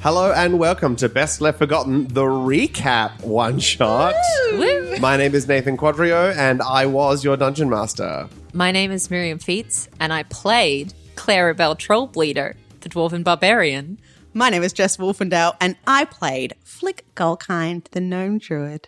Hello and welcome to Best Left Forgotten, the recap one-shot. Woo! My name is Nathan Quadrio and I was your Dungeon Master. My name is Miriam Feats and I played Clarabelle Trollbleeder, the Dwarven Barbarian. My name is Jess Wolfendale and I played Flick Gullkind, the Gnome Druid.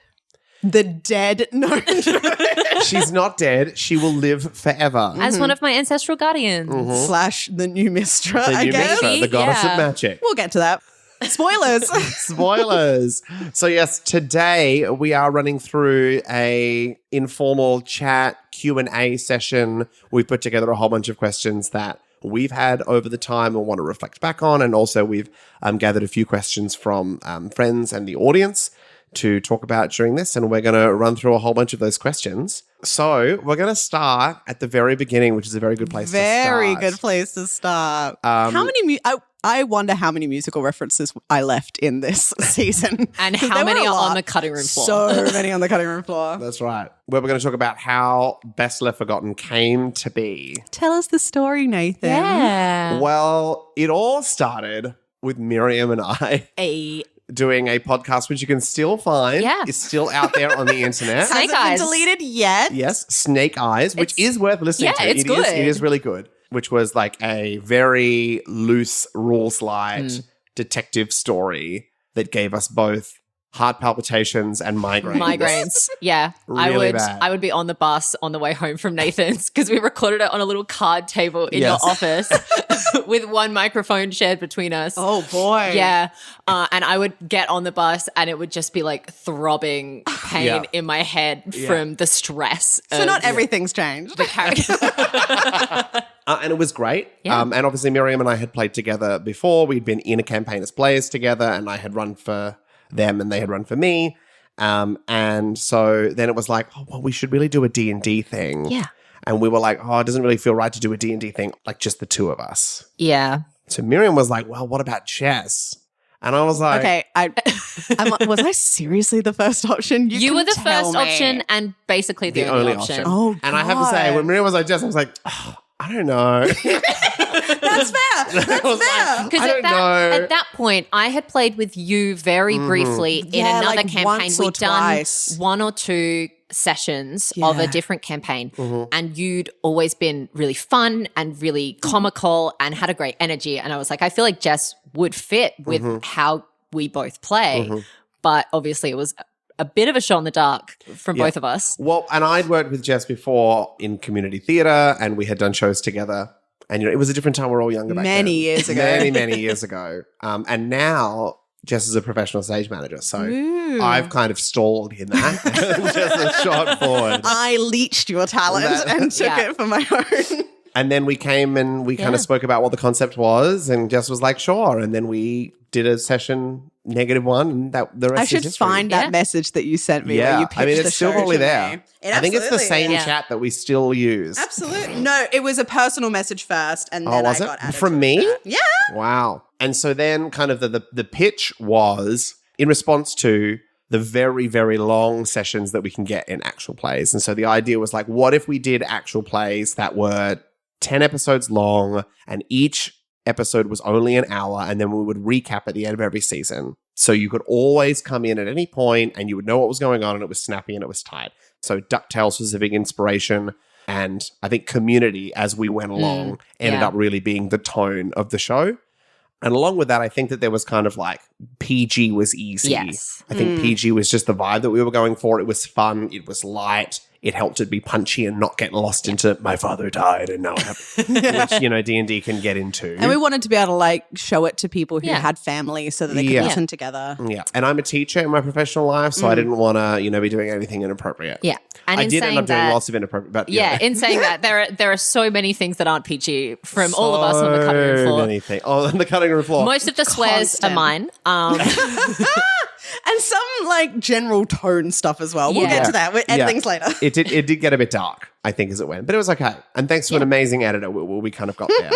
The dead Gnome Druid. She's not dead. She will live forever. As one of my ancestral guardians. Slash the new Mistra, The I new guess. Mistra, the goddess Yeah. of magic. We'll get to that. Spoilers. Spoilers. So yes, today we are running through a informal chat Q&A session. We've put together a whole bunch of questions that we've had over the time and want to reflect back on. And also we've gathered a few questions from friends and the audience to talk about during this. And we're going to run through a whole bunch of those questions. So we're going to start at the very beginning, which is a very good place to start. Very good place to start. How many... I wonder how many musical references I left in this season. And 'Cause how there were many a are lot. on the cutting room floor. So many on the cutting room floor. That's right. Where we're going to talk about how Best Left Forgotten came to be. Tell us the story, Nathan. Yeah. Well, it all started with Miriam and I doing a podcast, which you can still find. Yeah. It's still out there on the internet. Snake Hasn't been Eyes. deleted yet. Yes, Snake Eyes, which It's- is worth listening yeah, to. it's good. It is really good, which was like a very loose, rules-light detective story that gave us both heart palpitations and migraines. Migraines. Yeah. Really bad. I would be on the bus on the way home from Nathan's because we recorded it on a little card table in Yes. your office with one microphone shared between us. Oh, boy. Yeah. And I would get on the bus and it would just be like throbbing pain Yeah. in my head from the stress. So of not everything's changed. the character. And it was great. Yeah. And obviously Miriam and I had played together before. We'd been in a campaign as players together and I had run for them and they had run for me. And so then it was like, oh, well, we should really do a D&D thing. Yeah. And we were like, oh, it doesn't really feel right to do a D&D thing, like just the two of us. Yeah. So Miriam was like, well, what about Jess? And I was like, Okay, was I seriously the first option? You were can the tell first me. option and basically the only option. Oh, and I have to say, when Miriam was like Jess, I was like, oh, I don't know. That's fair. That's I was fair. like, Because I don't know. at that point, I had played with you very briefly in Yeah, another like campaign. once or We'd twice. done one or two sessions of a Yeah. different campaign, and you'd always been really fun and really comical and had a great energy. And I was like, I feel like Jess would fit with how we both play. But obviously, it was a bit of a shot in the dark from both of us. Well, and I'd worked with Jess before in community theatre and we had done shows together. And, you know, it was a different time. We were all younger back then. Many years ago. Many years ago. And now Jess is a professional stage manager. So I've kind of stalled in that. Just a shot forward. I leached your talent and took Yeah. it for my own. And then we came and we kind Yeah. of spoke about what the concept was. And Jess was like, sure. And then we did a session -1. And the rest I is should history. find that Yeah. message that you sent me where Yeah. you pitched I mean, the it's still show probably to there. me. It I think it's the absolutely same is. chat that we still use. Absolutely. No, it was a personal message first and then Oh, was I it? got added From to me? that. Yeah. Wow. And so then kind of the pitch was in response to the very, very long sessions that we can get in actual plays. And so the idea was like, what if we did actual plays that were 10 episodes long and each episode was only an hour and then we would recap at the end of every season. So you could always come in at any point and you would know what was going on and it was snappy and it was tight. So DuckTales was a big inspiration. And I think Community, as we went along, ended yeah. up really being the tone of the show. And along with that, I think that there was kind of like PG was easy. Yes. I think PG was just the vibe that we were going for. It was fun. It was light. It helped it be punchy and not get lost into my father died and now I have, which, you know, D&D can get into. And we wanted to be able to like show it to people who Yeah. had families so that they could Yeah. listen together. Yeah. And I'm a teacher in my professional life, so I didn't want to, you know, be doing anything inappropriate. Yeah. And I in did saying end up doing that, lots of inappropriate, but yeah, in saying that, there are so many things that aren't PG from all of us on the cutting room So floor. many things. Oh, on the cutting room floor. Most of the swears Constant. are mine. And some like general tone stuff as well. We'll Yeah. get to that. We'll edit Yeah. things later. It did get a bit dark, I think, as it went, but it was okay. And thanks to an amazing editor, we kind of got there.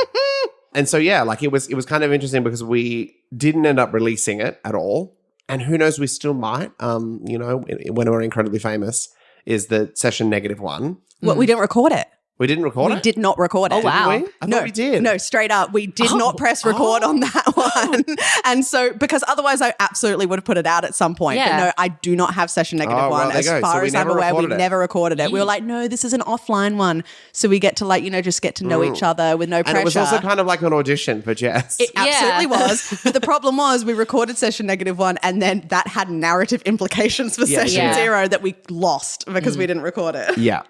And so yeah, like it was kind of interesting because we didn't end up releasing it at all, and who knows, we still might. You know, when we're incredibly famous, is the session -1. What, we didn't record it? We didn't record We it? did not record it. Oh, wow. Didn't we? I thought we did. No, straight up. We did not press record on that one. And so, because otherwise I absolutely would have put it out at some point. Yeah. But no, I do not have session negative Oh, well, one. there As you go. far So we as I'm never aware, we recorded it. never recorded it. We were like, no, this is an offline one. So we get to like, just get to know each other with no pressure. And it was also kind of like an audition for Jess. It absolutely was. But the problem was we recorded session negative one and then that had narrative implications for session Yeah. 0 that we lost because we didn't record it. yeah.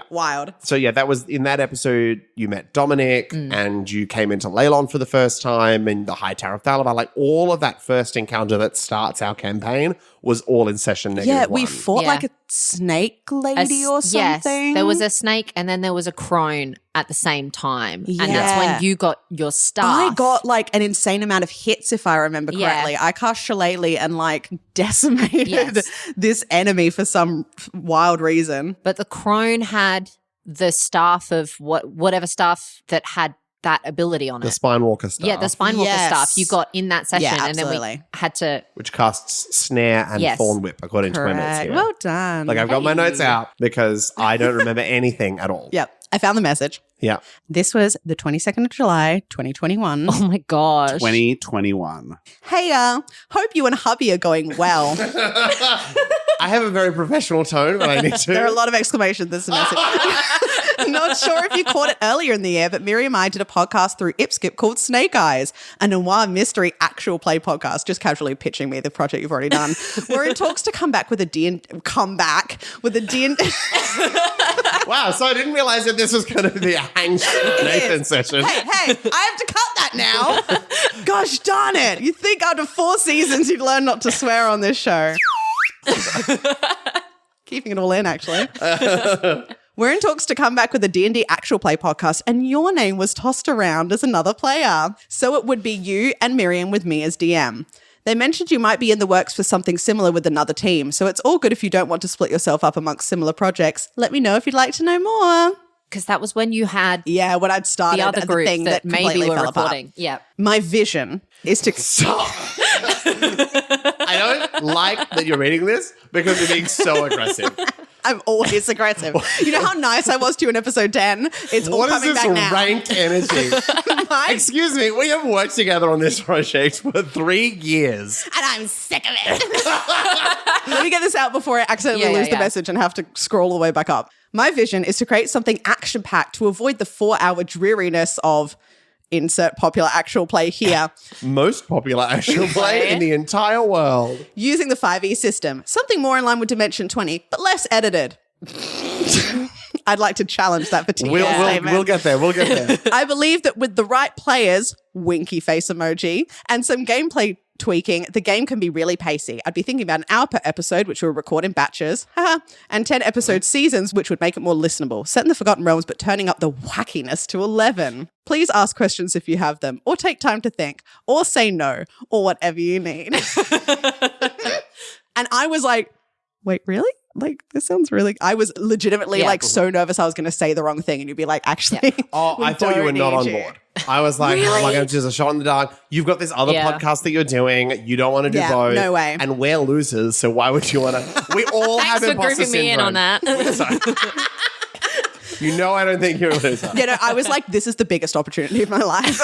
Wild. So yeah, that was in that episode. You met Dominic, and you came into Leylon for the first time, and the High Tower of Thalabar. Like all of that first encounter that starts our campaign was all in session negative. Yeah, we one. fought Yeah. like a snake lady or something. Yes, there was a snake and then there was a crone at the same time. And that's Yeah. when you got your staff. I got like an insane amount of hits, if I remember Yeah. correctly. I cast Shillelagh and like decimated Yes. this enemy for some wild reason. But the crone had the staff of whatever staff that had that ability on the it. Spine Walker stuff. Yeah, the spine walker Yes. staff you got in that session, Yeah, and then we absolutely. had to. which casts Snare and Yes. Thorn Whip, according to my notes Correct. here. Well done. Like I've got my Hey. notes out because I don't remember anything at all. Yep. I found the message. Yeah. This was the 22nd of July, 2021. Oh my gosh! 2021. Hey, hope you and hubby are going well. I have a very professional tone when I need to. There are a lot of exclamations. This message. Not sure if you caught it earlier in the year, but Miriam and I did a podcast through Ipskip called Snake Eyes, a noir mystery actual play podcast, just casually pitching me the project you've already done. We're in talks to come back with a D&D. Wow, so I didn't realize that this was going to be a Hank Nathan session. Hey, I have to cut that now. Gosh darn it. You think after 4 seasons you'd learn not to swear on this show. Keeping it all in, actually. We're in talks to come back with a D&D actual play podcast, and your name was tossed around as another player. So it would be you and Miriam with me as DM. They mentioned you might be in the works for something similar with another team, so it's all good if you don't want to split yourself up amongst similar projects. Let me know if you'd like to know more. Because that was when you had Yeah, when I'd started the other group thing that maybe completely were fell apart. recording. Yeah. My vision is to Stop. I don't like that you're reading this because you're being so aggressive. I'm always aggressive. You know how nice I was to you in episode 10? It's all What is coming this back now. rank energy? Excuse me, we have worked together on this project for 3 years. And I'm sick of it. Let me get this out before I accidentally lose the message and have to scroll all the way back up. My vision is to create something action-packed to avoid the 4-hour dreariness of insert popular actual play here, Most popular actual play in the entire world. using the 5E system. Something more in line with Dimension 20, but less edited. I'd like to challenge that particular statement. We'll get there. We'll get there. I believe that with the right players, winky face emoji, and some gameplay tweaking, the game can be really pacey. I'd be thinking about an hour per episode, which we'll record in batches, and 10 episode seasons, which would make it more listenable. Set in the Forgotten Realms, but turning up the wackiness to 11. Please ask questions if you have them, or take time to think, or say no, or whatever you need. And I was like, wait, really? Like, this sounds really... I was legitimately so nervous I was going to say the wrong thing, and you'd be like, actually... Oh, I thought you were not on board. I was like, Really? am I going to do a shot in the dark? You've got this other podcast that you're doing. You don't want to do Yeah, both. no way. And we're losers, so why would you want to? We all have Thanks for imposter grouping me in on syndrome. that. You know I don't think you're a loser. Yeah, no, I was like, this is the biggest opportunity of my life.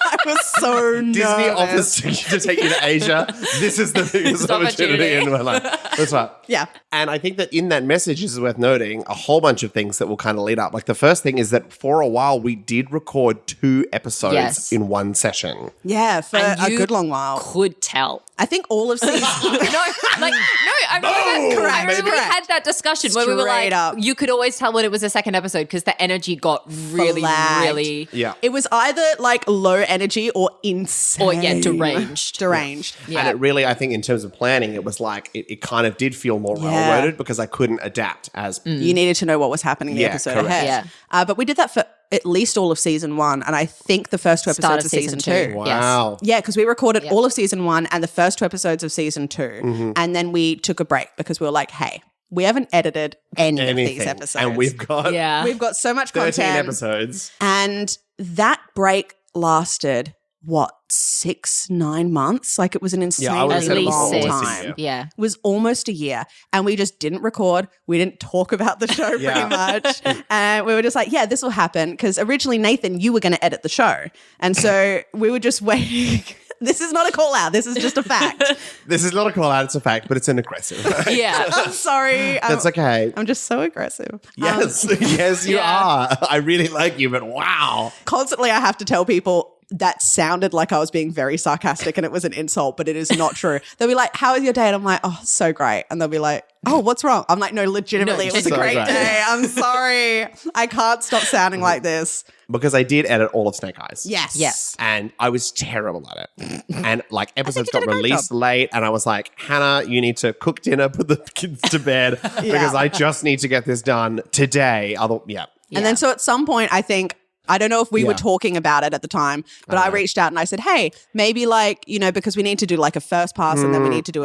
I was so Disney nervous. offers to take you to Asia. This is the biggest opportunity in my life. That's right. Yeah. And I think that in that message, this is worth noting, a whole bunch of things that will kind of lead up. Like the first thing is that for a while, we did record 2 episodes in one session. Yeah, for And a you good long while. Could tell. I think all of season... I remember, Correct, I remember we correct. had that discussion where we were Straight like, up. you could always tell when it was a second episode because the energy got really, Flagged. really, Yeah. It was either like low energy or insane. or deranged. Deranged. And it really, I think in terms of planning, it was like, it kind of did feel more Yeah. railroaded because I couldn't adapt as You needed to know what was happening in the Yeah, episode correct. ahead. But we did that for at least all of season 1, and I think the first 2 Start episodes of of season season 2. two. Wow. Yeah, because we recorded all of season 1 and the first 2 episodes of season 2, and then we took a break because we were like, hey, we haven't edited any of these episodes. And we've got Yeah. We've got so much 13 content. episodes. And that break lasted 6-9 months? Like it was an insanely I would've said it was long almost a time. year. Yeah. It was almost a year, and we just didn't record. We didn't talk about the show pretty much. And we were just like, yeah, this will happen. Because originally, Nathan, you were going to edit the show. And so we were just waiting. This is not a call out. This is just a fact. This is not a call out, it's a fact, but it's an aggressive. Yeah. I'm sorry. That's okay. I'm just so aggressive. Yes, yes, you are. I really like you, but wow. Constantly I have to tell people that sounded like I was being very sarcastic and it was an insult, but it is not true. They'll be like, how was your day? And I'm like, oh, so great. And they'll be like, oh, what's wrong? I'm like, no, legitimately, it was a so great great. day. I'm sorry. I can't stop sounding like this. Because I did edit all of Snake Eyes. Yes. Yes. And I was terrible at it. And like episodes you got did a great released late and I was like, Hannah, you need to cook dinner, put the kids to bed because I just need to get this done today. And then so at some point, I think, I don't know if we were Yeah. talking about it at the time, but I reached out and I said, hey, maybe like, because we need to do like a first pass and then we need to do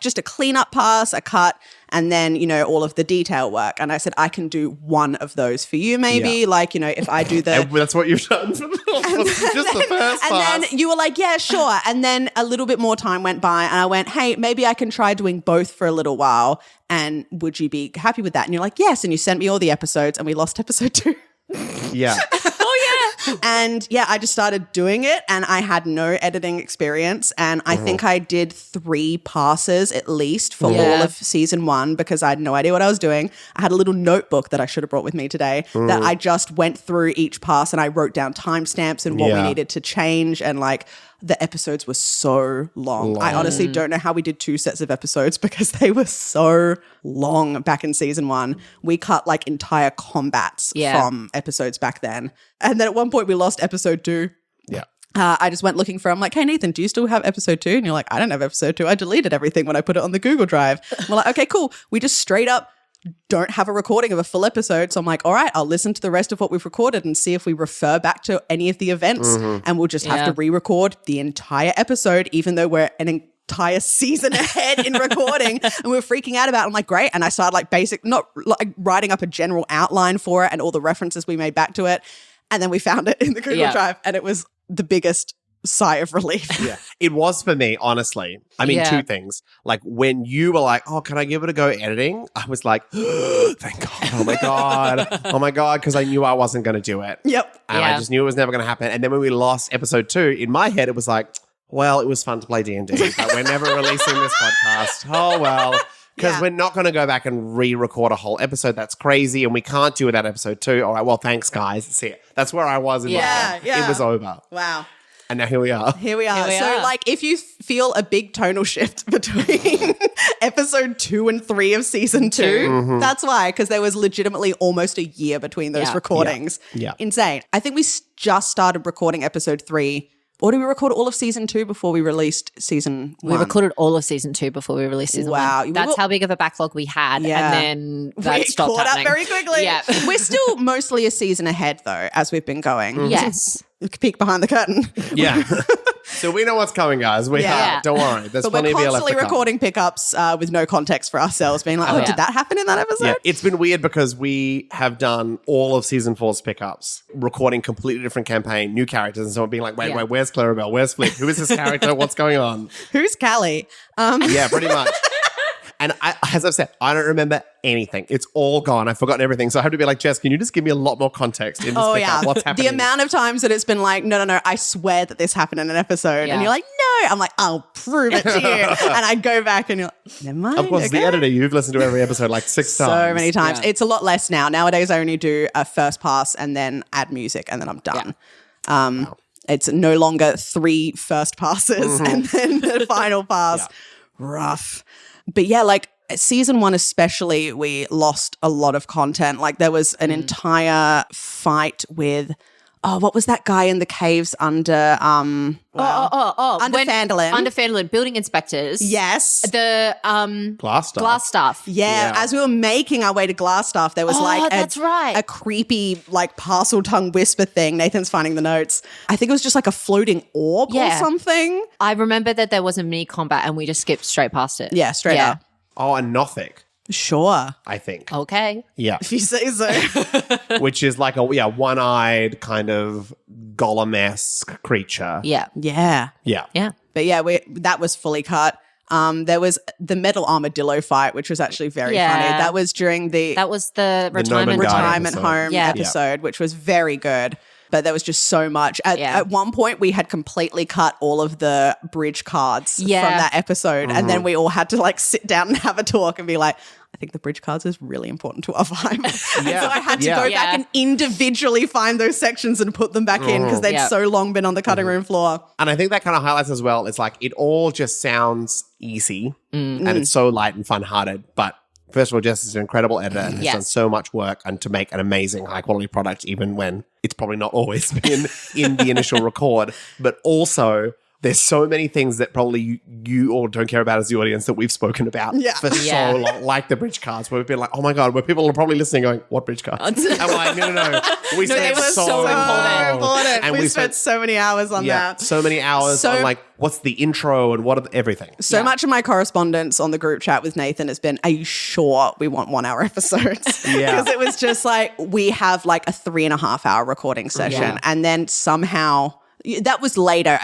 just a cleanup pass, a cut, and then, all of the detail work. And I said, I can do one of those for you maybe. Yeah. Like, if I do the... And that's what you've done for just the first And pass. then you were like, yeah, sure. And then a little bit more time went by and I went, hey, maybe I can try doing both for a little while. And would you be happy with that? And you're like, yes. And you sent me all the episodes and we lost episode 2. Yeah. And yeah, I just started doing it and I had no editing experience. And I think I did 3 passes at least for all of season 1 because I had no idea what I was doing. I had a little notebook that I should have brought with me today that I just went through each pass and I wrote down timestamps and what we needed to change. And like the episodes were so long. I honestly don't know how we did 2 sets of episodes because they were so long back in season 1. We cut like entire combats from episodes back then. And then at one point we lost episode 2. Yeah. I just went looking for, I'm like, hey, Nathan, do you still have episode 2? And you're like, I don't have episode 2. I deleted everything when I put it on the Google Drive. We're like, okay, cool. We just straight up don't have a recording of a full episode. So I'm like, all right, I'll listen to the rest of what we've recorded and see if we refer back to any of the events. And we'll just have to re-record the entire episode, even though we're an entire season ahead in recording. And we were freaking out about it. I'm like, great. And I started like not like writing up a general outline for it and all the references we made back to it. And then we found it in the Google Drive and it was the biggest sigh of relief. Yeah. It was for me, honestly. I mean, 2 things. Like when you were like, oh, can I give it a go editing? I was like, thank God. Oh my God. Oh my God. Because I knew I wasn't going to do it. Yep. And I just knew it was never going to happen. And then when we lost episode 2, in my head, it was like, well, it was fun to play D&D, but we're never releasing this podcast. Oh, well. Because we're not going to go back and re-record a whole episode. That's crazy. And we can't do it at episode 2. All right. Well, thanks, guys. See it. That's where I was in my head. It was over. Wow. And now here we are. Here we are. Like, if you feel a big tonal shift between episode 2 and 3 of season 2, that's why, because there was legitimately almost a year between those recordings. Yeah. Insane. I think we just started recording episode 3. Or did we record all of season 2 before we released season 1? We recorded all of season 2 before we released season 1. That's how big of a backlog we had. Yeah. And then that stopped caught happening. up very quickly. Yeah. We're still mostly a season ahead, though, as we've been going. Yes. Peek behind the curtain. Yeah. So we know what's coming, guys. We have. Don't worry. There's But plenty we're of you left constantly to come. recording pickups with no context for ourselves, being like, did that happen in that episode? Yeah, it's been weird because we have done all of season 4's pickups, recording completely different campaign, new characters, and someone being like, wait, where's Clarabelle? Where's Flip? Who is this character? What's going on? Who's Callie? Yeah, pretty much. And as I've said, I don't remember anything. It's all gone. I've forgotten everything. So I have to be like, Jess, can you just give me a lot more context in this pickup? What's happening? The amount of times that it's been like, no, I swear that this happened in an episode. Yeah. And you're like, no. I'm like, I'll prove it to you. And I go back and you're like, never mind. Of course, as the editor, you've listened to every episode like 6 times. So many times. Yeah. It's a lot less now. Nowadays, I only do a first pass and then add music and then I'm done. Wow. It's no longer 3 first passes and then the final pass. Yeah. Rough. But yeah, like season 1 especially, we lost a lot of content. Like there was an entire fight with, what was that guy in the caves under under Fandolin? Under Fandolin, building inspectors. Yes. The Glass staff. Yeah, as we were making our way to Glassstaff, there was that's right. a creepy like parcel tongue whisper thing. Nathan's finding the notes. I think it was just like a floating orb or something. I remember that there was a mini combat and we just skipped straight past it. Yeah, straight up. Oh, and Nothic, Sure. I think. Okay. Yeah. If you say so. Which is like a one-eyed kind of golem-esque creature. Yeah. Yeah. Yeah. Yeah. But yeah, that was fully cut. There was the metal armadillo fight, which was actually very funny. That was during That was the retirement retirement episode. home episode, which was very good. But there was just so much. At one point, we had completely cut all of the bridge cards from that episode. And then we all had to like sit down and have a talk and be like, I think the bridge cards is really important to our vibe. And so I had to go back and individually find those sections and put them back in because they'd so long been on the cutting room floor. And I think that kind of highlights as well. It's like it all just sounds easy and it's so light and fun-hearted. But first of all, Jess is an incredible editor and has done so much work and to make an amazing high-quality product even when it's probably not always been in the initial record. But also, there's so many things that probably you all don't care about as the audience that we've spoken about for so long, like the bridge cards, where we've been like, oh my God, where people are probably listening going, what bridge cards? I'm like, no. We spent so important. And we spent so many hours on that. So many hours on like, what's the intro and what are everything. So much of my correspondence on the group chat with Nathan has been, are you sure we want 1 hour episodes? Because it was just like, we have like a 3.5 hour recording session and then somehow... That was later.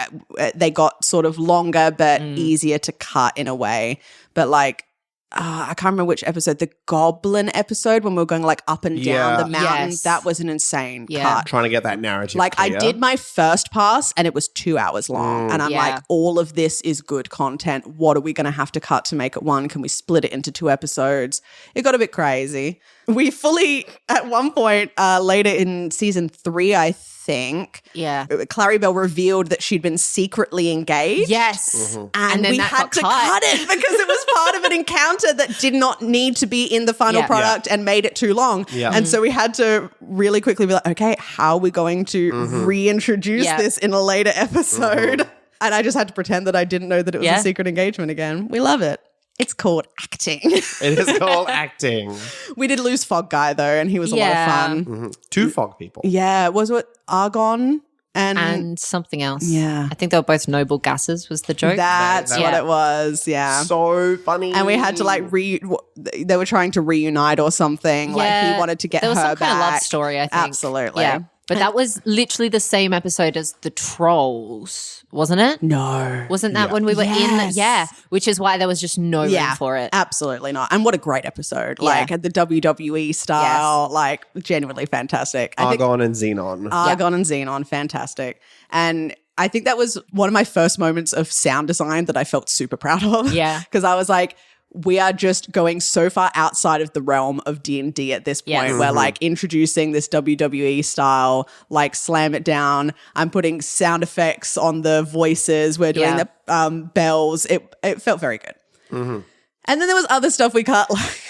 They got sort of longer but easier to cut in a way. But like, I can't remember which episode, the goblin episode when we were going like up and down the mountain. That was an insane cut. Trying to get that narrative Like clear. I did my first pass and it was 2 hours long. And I'm like, all of this is good content. What are we going to have to cut to make it one? Can we split it into 2 episodes? It got a bit crazy. We fully, at one point later in season 3, I think, Claribel revealed that she'd been secretly engaged. Yes. And then we had to cut it because it was part of an encounter that did not need to be in the final product and made it too long. And so we had to really quickly be like, okay, how are we going to reintroduce this in a later episode? And I just had to pretend that I didn't know that it was a secret engagement again. We love it. It's called acting. It is called acting. We did lose Fog Guy though, and he was a lot of fun. 2 fog people. Yeah, was it Argon and something else? Yeah, I think they were both noble gases. Was the joke? That's what it was. Yeah, so funny. And we had to like they were trying to reunite or something. Like he wanted to get her back. There was some kind of love story. I think Absolutely. Yeah. But that was literally the same episode as the Trolls, wasn't it? No. Wasn't that when we were in? Yeah. Which is why there was just no room for it. Absolutely not. And what a great episode. Like the WWE style, like genuinely fantastic. Argon and Xenon. Argon and Xenon, fantastic. And I think that was one of my first moments of sound design that I felt super proud of. Yeah. Because I was like, we are just going so far outside of the realm of D&D at this point. We're like introducing this WWE style, like slam it down. I'm putting sound effects on the voices. We're doing the bells. It felt very good. And then there was other stuff we cut. Like,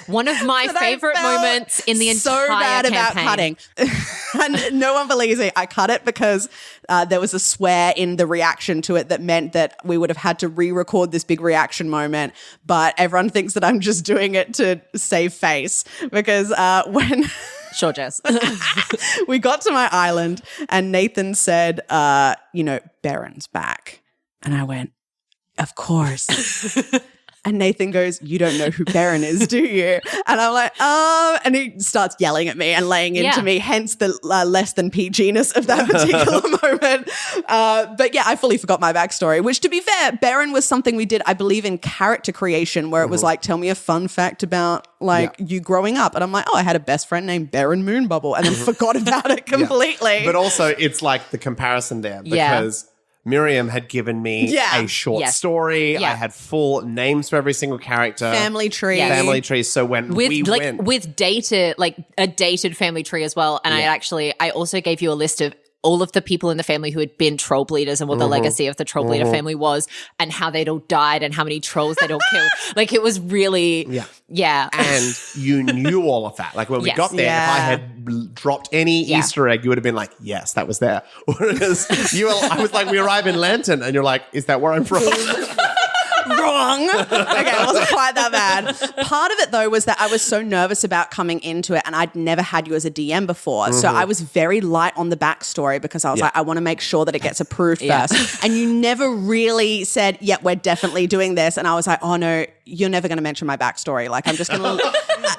one of my favorite moments in the entire bad campaign. about cutting. And no one believes me. I cut it because there was a swear in the reaction to it that meant that we would have had to re-record this big reaction moment. But everyone thinks that I'm just doing it to save face because when... Sure, Jess. we got to my island and Nathan said, Baron's back. And I went, of course. And Nathan goes, you don't know who Baron is, do you? And I'm like, and he starts yelling at me and laying into me, hence the less than PG-ness of that particular moment. But yeah, I fully forgot my backstory, which to be fair, Baron was something we did, I believe, in character creation where it was like, tell me a fun fact about like you growing up. And I'm like, I had a best friend named Baron Moonbubble and then forgot about it completely. But also it's like the comparison there because Miriam had given me a short story. I had full names for every single character. Family tree. Family tree. So when we went... With dated, like a dated family tree as well. And I also gave you a list of all of the people in the family who had been troll bleeders and what the legacy of the troll bleeder family was and how they'd all died and how many trolls they'd all killed. Like it was really... Yeah. And you knew all of that. Like when we got there, if I had dropped any Easter egg, you would have been like, yes, that was there. Whereas I was like, we arrive in Lantern and you're like, is that where I'm from? Wrong. Okay, it wasn't quite that bad. Part of it, though, was that I was so nervous about coming into it and I'd never had you as a DM before. So I was very light on the backstory because I was like, I want to make sure that it gets approved first. And you never really said, we're definitely doing this. And I was like, oh, no, you're never going to mention my backstory. Like, I'm just going to...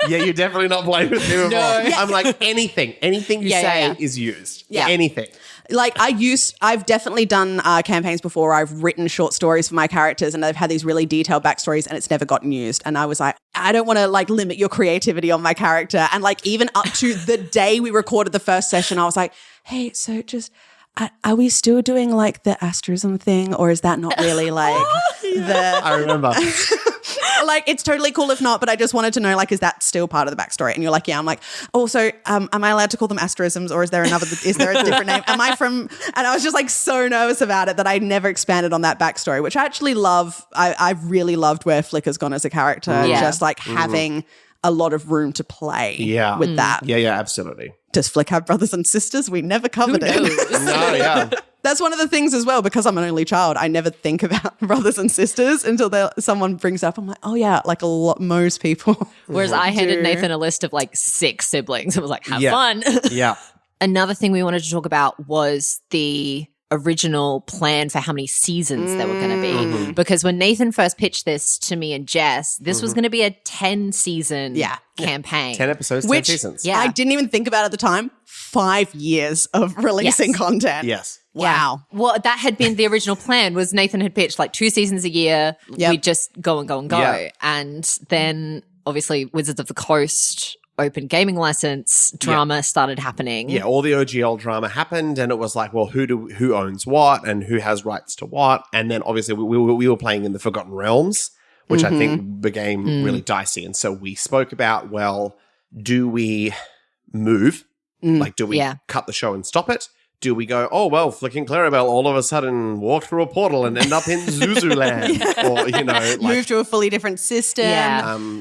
Yeah, you're definitely not playing with me anymore. I'm like, anything you say is used. Yeah. Anything. Like I've definitely done campaigns before. I've written short stories for my characters and they've had these really detailed backstories and it's never gotten used. And I was like, I don't want to like limit your creativity on my character. And like even up to the day we recorded the first session, I was like, hey, so just... Are we still doing like the asterism thing or is that not really like I remember. like it's totally cool if not, but I just wanted to know like, is that still part of the backstory? And you're like, yeah. I'm like, also, am I allowed to call them asterisms or is there a different name? Am I from, and I was just like so nervous about it that I never expanded on that backstory, which I actually love. I really loved where Flicker's gone as a character, just like having a lot of room to play with that. Yeah, absolutely. Does Flick have brothers and sisters? We never covered it. No, yeah. That's one of the things as well, because I'm an only child. I never think about brothers and sisters until someone brings it up. I'm like, oh yeah, like most people. Whereas I handed Nathan a list of like 6 siblings. I was like, have fun. Yeah. Another thing we wanted to talk about was the original plan for how many seasons there were going to be. Because when Nathan first pitched this to me and Jess, this was going to be a 10-season campaign. 10 episodes, 10 seasons. Yeah. I didn't even think about at the time. 5 years of releasing content. Yes. Wow. Yeah. Well, that had been the original plan. Was Nathan had pitched like 2 seasons a year. We'd just go and go and go. Yeah. And then obviously Wizards of the Coast open gaming license drama started happening. Yeah, all the OGL drama happened and it was like, well, who owns what and who has rights to what? And then obviously we were playing in the Forgotten Realms, which I think became really dicey. And so we spoke about, well, do we move? Like, do we cut the show and stop it? Do we go, oh, well, Flicking Clarabelle all of a sudden walked through a portal and end up in Zuzuland? Or, you know, like, move to a fully different system.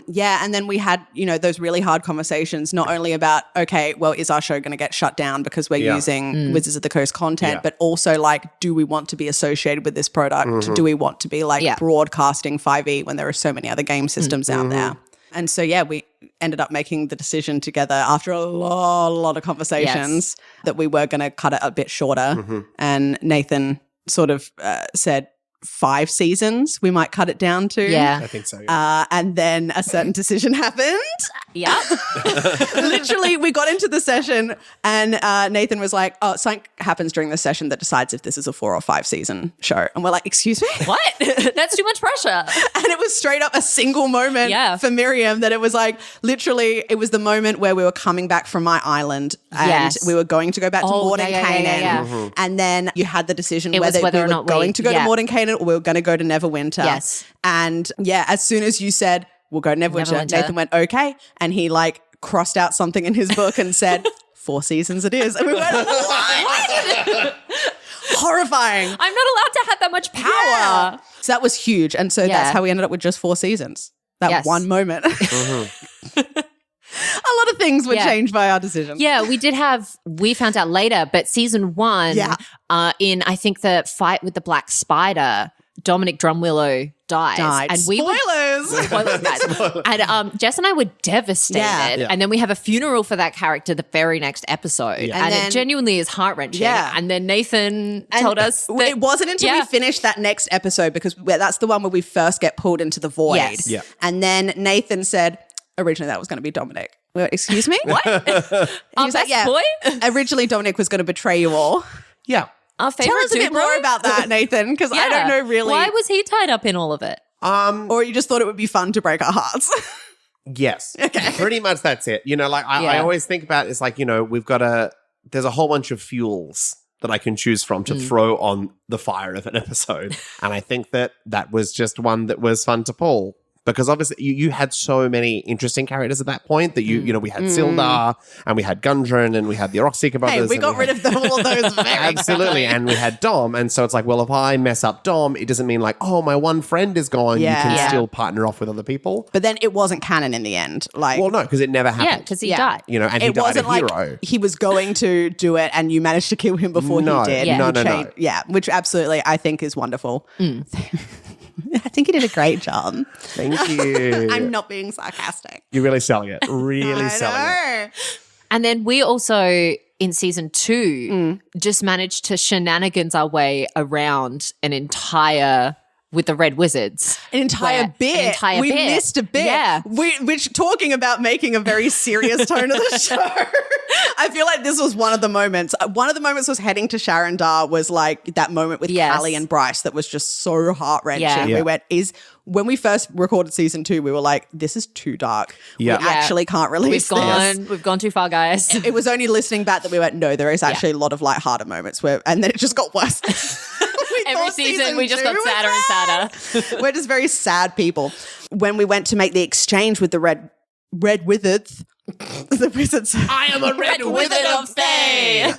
Yeah. And then we had, those really hard conversations, not only about, okay, well, is our show going to get shut down because we're using Wizards of the Coast content, but also like, do we want to be associated with this product? Do we want to be like broadcasting 5e when there are so many other game systems out there? And so, we ended up making the decision together after a lot of conversations that we were going to cut it a bit shorter. And Nathan sort of said 5 seasons we might cut it down to. Yeah. I think so. And then a certain decision happened. Yeah. Literally, we got into the session and Nathan was like, oh, something happens during the session that decides if this is a 4 or 5 season show. And we're like, excuse me? What? That's too much pressure. And it was straight up a single moment for Miriam that it was like, literally, it was the moment where we were coming back from my island and we were going to go back to Mordenkainen. And then you had the decision whether we were going to go to Mordenkainen or we were going to go to Neverwinter. Yes. And as soon as you said, we'll go to Neverwinter, Nathan went, okay. And he like crossed out something in his book and said, 4 seasons it is. And we went, what? Horrifying. I'm not allowed to have that much power. Yeah. So that was huge. And so that's how we ended up with just 4 seasons. That one moment. A lot of things were changed by our decision. Yeah, we found out later, but season 1, in I think the fight with the Black Spider, Dominic Drumwillow dies. And Spoilers! And Jess and I were devastated. And then we have a funeral for that character the very next episode. And it genuinely is heart-wrenching. And then Nathan told us that it wasn't until we finished that next episode, because that's the one where we first get pulled into the void. Yes. Yeah. And then Nathan said, originally that was going to be Dominic. We went, excuse me? What? He was like, boy? Originally Dominic was going to betray you all. Yeah. Our favorite Tell us a bit more about that, Nathan, because I don't know really. Why was he tied up in all of it? Or you just thought it would be fun to break our hearts? Yes. Okay. Pretty much that's it. Like I always think about it's like, there's a whole bunch of fuels that I can choose from to throw on the fire of an episode. And I think that was just one that was fun to pull. Because obviously you had so many interesting characters at that point that we had Sildar and we had Gundren and we had the Rockseeker brothers. Hey, we got rid of all of those very absolutely. And we had Dom. And so it's like, well, if I mess up Dom, it doesn't mean like, oh, my one friend is gone. You can still partner off with other people. But then it wasn't canon in the end. Like, well, no, because it never happened. Yeah, because he died. And he died a hero. Like he was going to do it and you managed to kill him before he did. No. Yeah, which absolutely I think is wonderful. I think you did a great job. Thank you. I'm not being sarcastic. You're really selling it. Really selling it. And then we also, in season 2, just managed to shenanigans our way around an entire with the Red Wizards. An entire Where- bit. An entire we bit. missed a bit. Yeah. Which talking about making a very serious tone of the show. I feel like this was one of the moments. One of the moments was heading to Sharon Dar was like that moment with Yes. Callie and Bryce that was just so heart-wrenching. Yeah. Yeah. We went, when we first recorded season 2, we were like, this is too dark. Yeah. We actually can't release We've gone too far, guys. It was only listening back that we went, no, there is actually a lot of lighthearted moments and then it just got worse. Every season we just got sadder and sadder. We're just very sad people. When we went to make the exchange with the red wizards, the wizards. I am a red Wizard of Fae.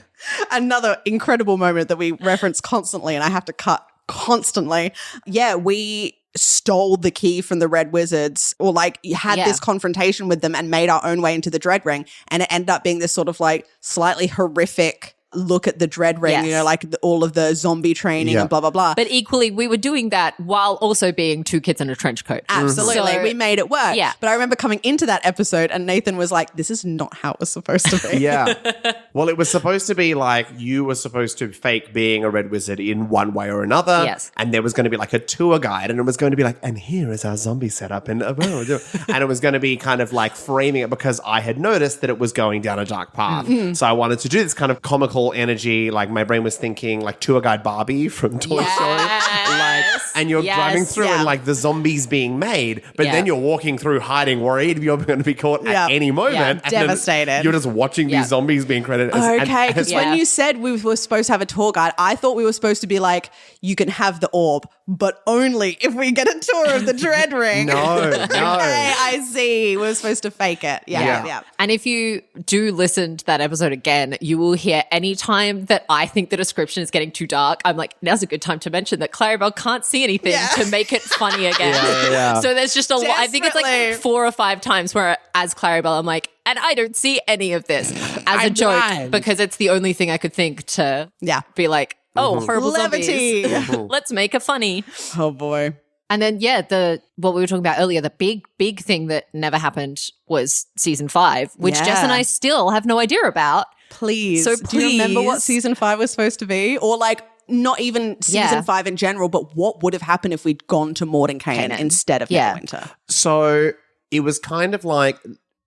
Another incredible moment that we reference constantly, and I have to cut constantly. Yeah, we stole the key from the red wizards, or like had this confrontation with them and made our own way into the dread ring, and it ended up being this sort of like slightly horrific look at the dread ring, Yes. like all of the zombie training and blah blah blah. But equally, we were doing that while also being two kids in a trench coat. Absolutely. So- we made it work. Yeah. But I remember coming into that episode and Nathan was like, this is not how it was supposed to be. Yeah. Well, it was supposed to be like you were supposed to fake being a red wizard in one way or another. Yes. And there was going to be like a tour guide, and it was going to be like, and here is our zombie setup. And and it was going to be kind of like framing it, because I had noticed that it was going down a dark path. So I wanted to do this kind of comical energy. Like my brain was thinking like tour guide Barbie from Toy Story. Like, and you're driving through and like the zombies being made, but then you're walking through hiding, worried you're going to be caught at any moment. Yeah. And then Devastated. You're just watching these zombies being credited. Okay, because when you said we were supposed to have a tour guide, I thought we were supposed to be like, you can have the orb, but only if we get a tour of the dread ring. No. Okay, I see. We're supposed to fake it. Yeah. And if you do listen to that episode again, you will hear any time that I think the description is getting too dark, I'm like, now's a good time to mention that Clarabelle can't see anything to make it funny again. So there's just a lot. I think it's like Desperately. 4 or 5 times where as Clarabelle, I'm like, and I don't see any of this as a joke blind. because it's the only thing I could think to be like, oh, horrible Levity. zombies. Let's make it funny. Oh boy. And then, what we were talking about earlier, the big thing that never happened was season 5, which Jess and I still have no idea about. Please. So do you remember what please. season 5 was supposed to be? Or like not even season 5 in general, but what would have happened if we'd gone to Mordenkainen instead of Neverwinter? So it was kind of like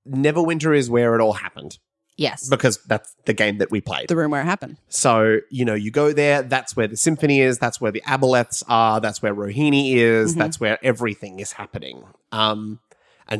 Neverwinter is where it all happened, Yes. because that's the game that we played. The room where it happened. So, you go there, that's where the symphony is, that's where the Aboleths are, that's where Rohini is, that's where everything is happening. And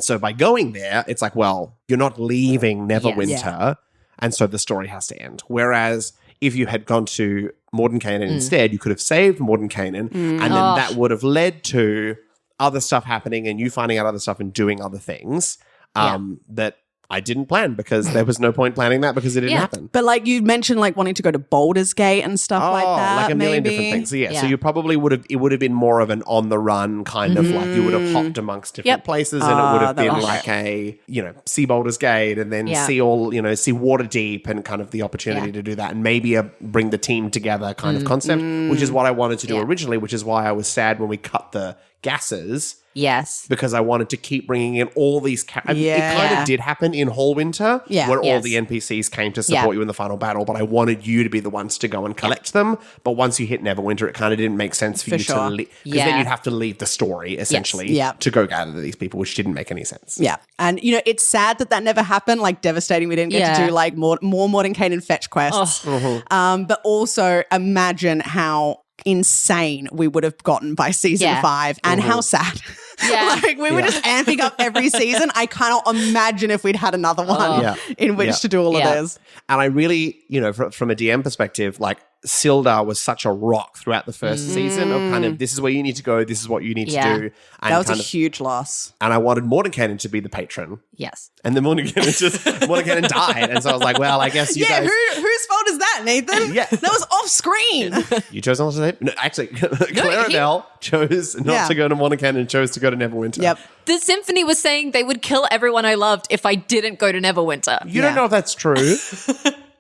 so by going there, it's like, well, you're not leaving Neverwinter, and so the story has to end. Whereas if you had gone to Mordenkainen instead, you could have saved Mordenkainen, and then that would have led to other stuff happening and you finding out other stuff and doing other things that I didn't plan, because there was no point planning that because it didn't happen. But like you mentioned, like wanting to go to Baldur's Gate and stuff like that. Like a million maybe. different things. So so you probably it would have been more of an on the run kind of like you would have hopped amongst different places, and it would have been like a, see Baldur's Gate and then see all, see Waterdeep, and kind of the opportunity to do that, and maybe bring the team together kind of concept, which is what I wanted to do originally, which is why I was sad when we cut the gases. Yes. Because I wanted to keep bringing in all these It kind of did happen in Hallwinter, where all the NPCs came to support you in the final battle, but I wanted you to be the ones to go and collect them. But once you hit Neverwinter, it kind of didn't make sense for you to leave, because then you'd have to leave the story, essentially, to go gather these people, which didn't make any sense. Yeah. And, it's sad that never happened. Like, devastating. We didn't get to do, like, more Mordenkainen fetch quests. But also imagine how insane we would have gotten by season 5, and how sad. Like, we were just amping up every season. I cannot imagine if we'd had another one in which to do all of this. And I really, from a DM perspective, like, Sildar was such a rock throughout the first season of kind of, this is where you need to go, this is what you need to do. And that was a huge loss. And I wanted Mordenkainen to be the patron. Yes. And then Mordenkainen died. And so I was like, well, I guess you guys... whose fault is that, Nathan? Yeah. That was off screen. You chose not to say... No, actually, Clarabelle chose not to go to Mordenkainen and chose to go to Neverwinter. Yep. The symphony was saying they would kill everyone I loved if I didn't go to Neverwinter. You don't know if that's true.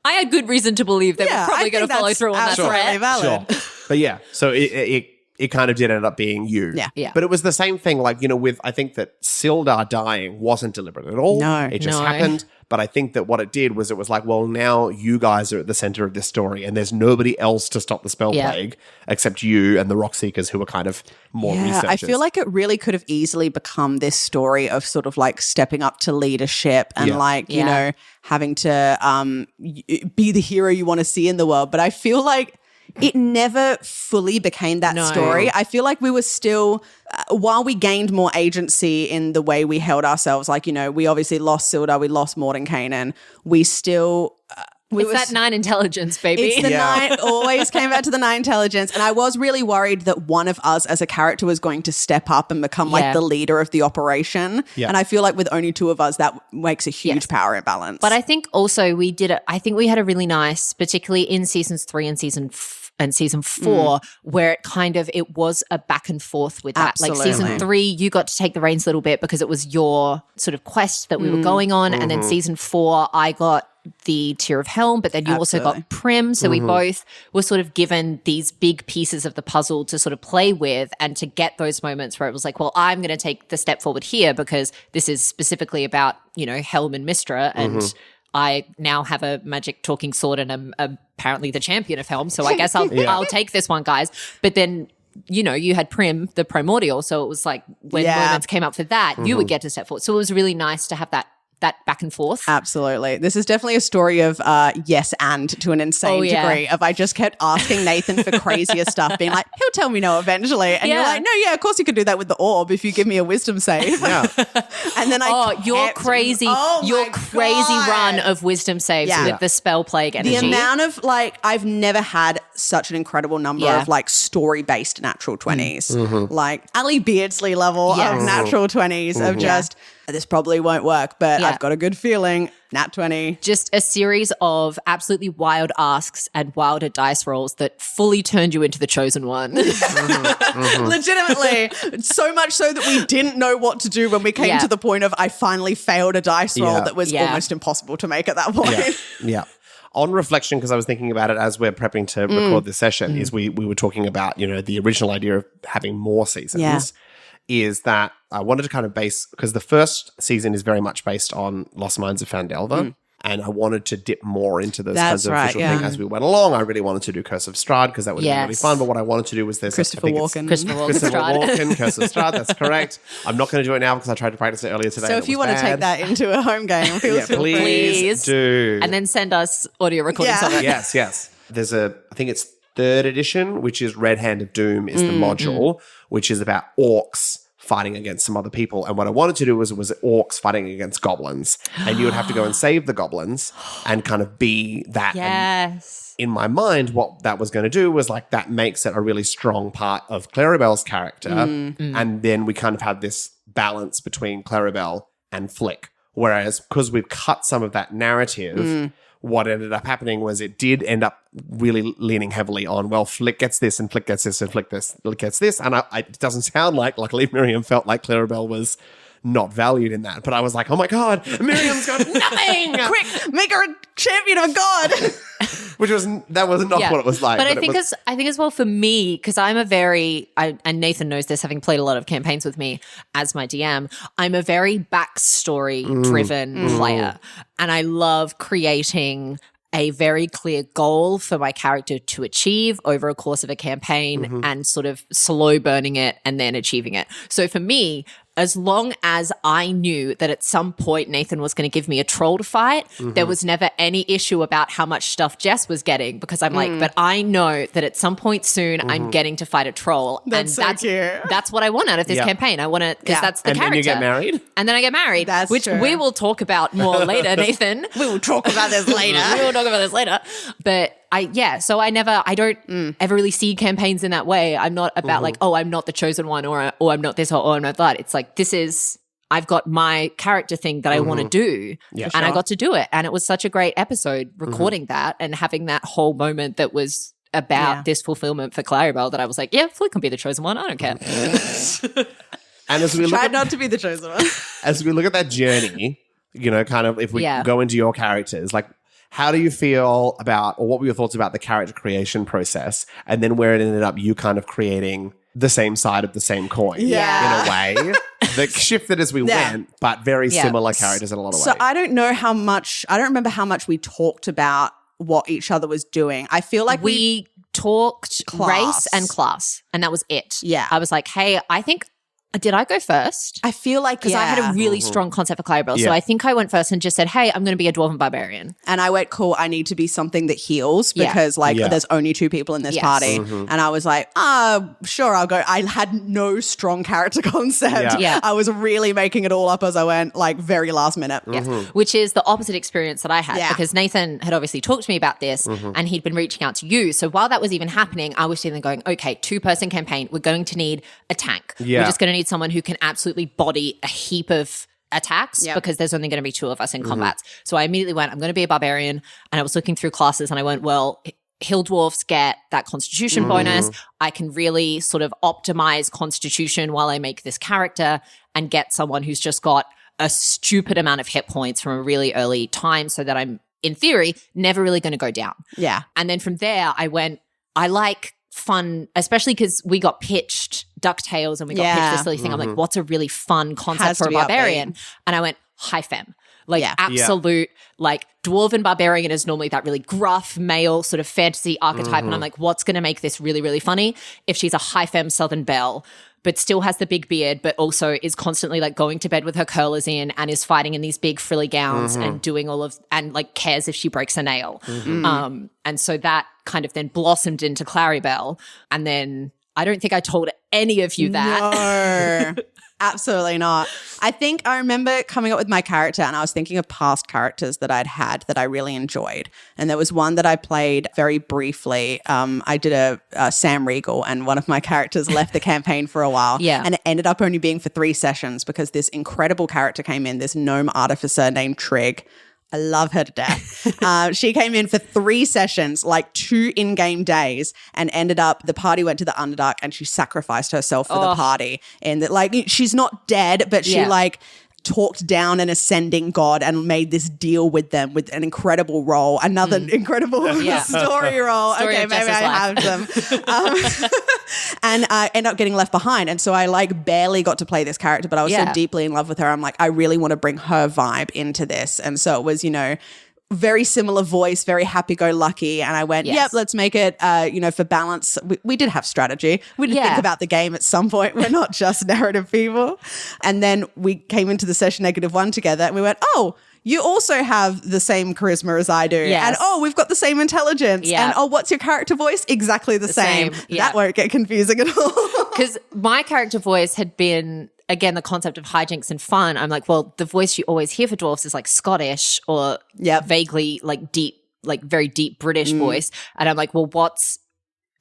I had good reason to believe they were probably going to follow through on that threat. Valid. Sure. But yeah, so it kind of did end up being you. Yeah. But it was the same thing, like, with, I think that Sildar dying wasn't deliberate at all. No. It just happened. But I think that what it did was it was like, well, now you guys are at the center of this story and there's nobody else to stop the spell plague except you and the Rock Seekers who are kind of more researchers. I feel like it really could have easily become this story of sort of like stepping up to leadership and like, you know, having to be the hero you want to see in the world. But I feel like it never fully became that story. I feel like we were still, while we gained more agency in the way we held ourselves, like, you know, we obviously lost Sildar, we lost Mordenkainen, we still... it's that 9 intelligence, baby. It's the 9, always came back to the 9 intelligence. And I was really worried that one of us as a character was going to step up and become like the leader of the operation. Yeah. And I feel like with only 2 of us, that makes a huge power imbalance. But I think also we did it. I think we had a really nice, particularly in seasons 3 and season 4, where it kind of, it was a back and forth with that. Absolutely. Like season 3, you got to take the reins a little bit because it was your sort of quest that we were going on. And then season 4, I got the Tear of Helm, but then you also got Prim. So we both were sort of given these big pieces of the puzzle to sort of play with and to get those moments where it was like, well, I'm going to take the step forward here because this is specifically about, you know, Helm and Mystra, and I now have a magic talking sword and I'm apparently the champion of Helm. So I guess I'll take this one, guys. But then, you know, you had Prim, the primordial. So it was like when moments came up for that, you would get to step forward. So it was really nice to have that back and forth. Absolutely. This is definitely a story of yes and to an insane degree of I just kept asking Nathan for crazier stuff, being like, he'll tell me no eventually. And you're like, no, of course you could do that with the orb if you give me a wisdom save. Yeah. And then your crazy run of wisdom saves with the spell plague energy. The amount of like, I've never had such an incredible number of like story-based natural 20s. Like Ali Beardsley level of natural 20s of just, this probably won't work, but I've got a good feeling. Nat 20. Just a series of absolutely wild asks and wilder dice rolls that fully turned you into the chosen one. Legitimately. So much so that we didn't know what to do when we came to the point of I finally failed a dice roll that was almost impossible to make at that point. Yeah. On reflection, because I was thinking about it as we're prepping to record this session, is we were talking about, you know, the original idea of having more seasons. Is that I wanted to kind of base, because the first season is very much based on Lost Mines of Phandelver, and I wanted to dip more into those kinds of visual things as we went along. I really wanted to do Curse of Strahd because that would have been really fun, but what I wanted to do was Christopher Walken, Curse of Strahd, that's correct. I'm not going to do it now because I tried to practice it earlier today. So if you want to take that into a home game, please do. And then send us audio recordings of it. Yes. There's I think it's 3rd edition, which is Red Hand of Doom is the module, which is about orcs fighting against some other people. And what I wanted to do was orcs fighting against goblins. And you would have to go and save the goblins and kind of be that. Yes. And in my mind, what that was going to do was like that makes it a really strong part of Clarabelle's character. And then we kind of have this balance between Clarabelle and Flick. Whereas because we've cut some of that narrative, what ended up happening was it did end up really leaning heavily on, well, Flick gets this and Flick gets this and Flick gets this. And it doesn't sound like, luckily, Miriam felt like Clarabelle was not valued in that. But I was like, oh my God, Miriam's got nothing. Quick, make her a champion of a god. That was not what it was like. But I think as well for me, because I'm a very, and Nathan knows this, having played a lot of campaigns with me as my DM, I'm a very backstory driven player. And I love creating a very clear goal for my character to achieve over a course of a campaign and sort of slow burning it and then achieving it. So for me, as long as I knew that at some point Nathan was going to give me a troll to fight, there was never any issue about how much stuff Jess was getting, because I'm like, but I know that at some point soon I'm getting to fight a troll. That's what I want out of this campaign. I want to, because that's the character. And then you get married. And then I get married, which we will talk about more later, Nathan. We will talk about this later. But I don't ever really see campaigns in that way. I'm not about like, oh, I'm not the chosen one, or I'm not this, or I'm not that. It's like, I've got my character thing that I want to do, and I got to do it. And it was such a great episode recording that and having that whole moment that was about this fulfillment for Clarabelle, that I was like, yeah, Flick can be the chosen one. I don't care. And as we try not to be the chosen one. As we look at that journey, you know, kind of if we go into your characters, like, how do you feel about, or what were your thoughts about the character creation process, and then where it ended up you kind of creating the same side of the same coin in a way? that shifted as we went, but very similar characters in a lot of ways. So I don't remember how much we talked about what each other was doing. I feel like we talked race and class, and that was it. Yeah. I was like, hey, I think, did I go first? I feel like, because I had a really strong concept for Claribel. So I think I went first and just said, hey, I'm going to be a dwarven barbarian. And I went, cool, I need to be something that heals because there's only 2 people in this party. And I was like, sure, I'll go. I had no strong character concept. Yeah. I was really making it all up as I went, like very last minute. Which is the opposite experience that I had because Nathan had obviously talked to me about this and he'd been reaching out to you. So while that was even happening, I was sitting there going, okay, 2-person campaign, we're going to need a tank. Yeah. We're just going to need someone who can absolutely body a heap of attacks because there's only going to be 2 of us in combats. So I immediately went, I'm going to be a barbarian. And I was looking through classes and I went, well, hill dwarfs get that constitution bonus. I can really sort of optimize constitution while I make this character and get someone who's just got a stupid amount of hit points from a really early time so that I'm, in theory, never really going to go down. Yeah. And then from there, I went, I like fun, especially because we got pitched DuckTales and we got pitched this silly thing. I'm like, what's a really fun concept for a barbarian? And I went, high femme. Like absolute, like dwarven barbarian is normally that really gruff male sort of fantasy archetype. And I'm like, what's going to make this really, really funny? If she's a high femme Southern belle, but still has the big beard, but also is constantly like going to bed with her curlers in and is fighting in these big frilly gowns and doing all of, and like cares if she breaks a nail. And so that kind of then blossomed into Claribel. And then I don't think I told any of you that. No, absolutely not. I think I remember coming up with my character and I was thinking of past characters that I'd had that I really enjoyed. And there was one that I played very briefly. I did a Sam Regal and one of my characters left the campaign for a while. And it ended up only being for 3 sessions because this incredible character came in, this gnome artificer named Trig. I love her to death. She came in for 3 sessions, like 2 in-game days, and ended up, the party went to the Underdark and she sacrificed herself for the party. And that, like, she's not dead, but she like talked down an ascending god and made this deal with them with an incredible role, another incredible story role. Story okay, maybe I have them. And I ended up getting left behind. And so I like barely got to play this character, but I was so deeply in love with her. I'm like, I really want to bring her vibe into this. And so it was, you know, very similar voice, very happy-go-lucky. And I went, yep, let's make it, for balance. We did have strategy. We did think about the game at some point. We're not just narrative people. And then we came into the session -1 together and we went, oh, you also have the same charisma as I do. Yes. And we've got the same intelligence. Yeah. And what's your character voice? Exactly the same. Yeah. That won't get confusing at all. Because my character voice had been, again, the concept of hijinks and fun. I'm like, well, the voice you always hear for dwarfs is like Scottish or vaguely like deep, like very deep British voice. And I'm like, well, what's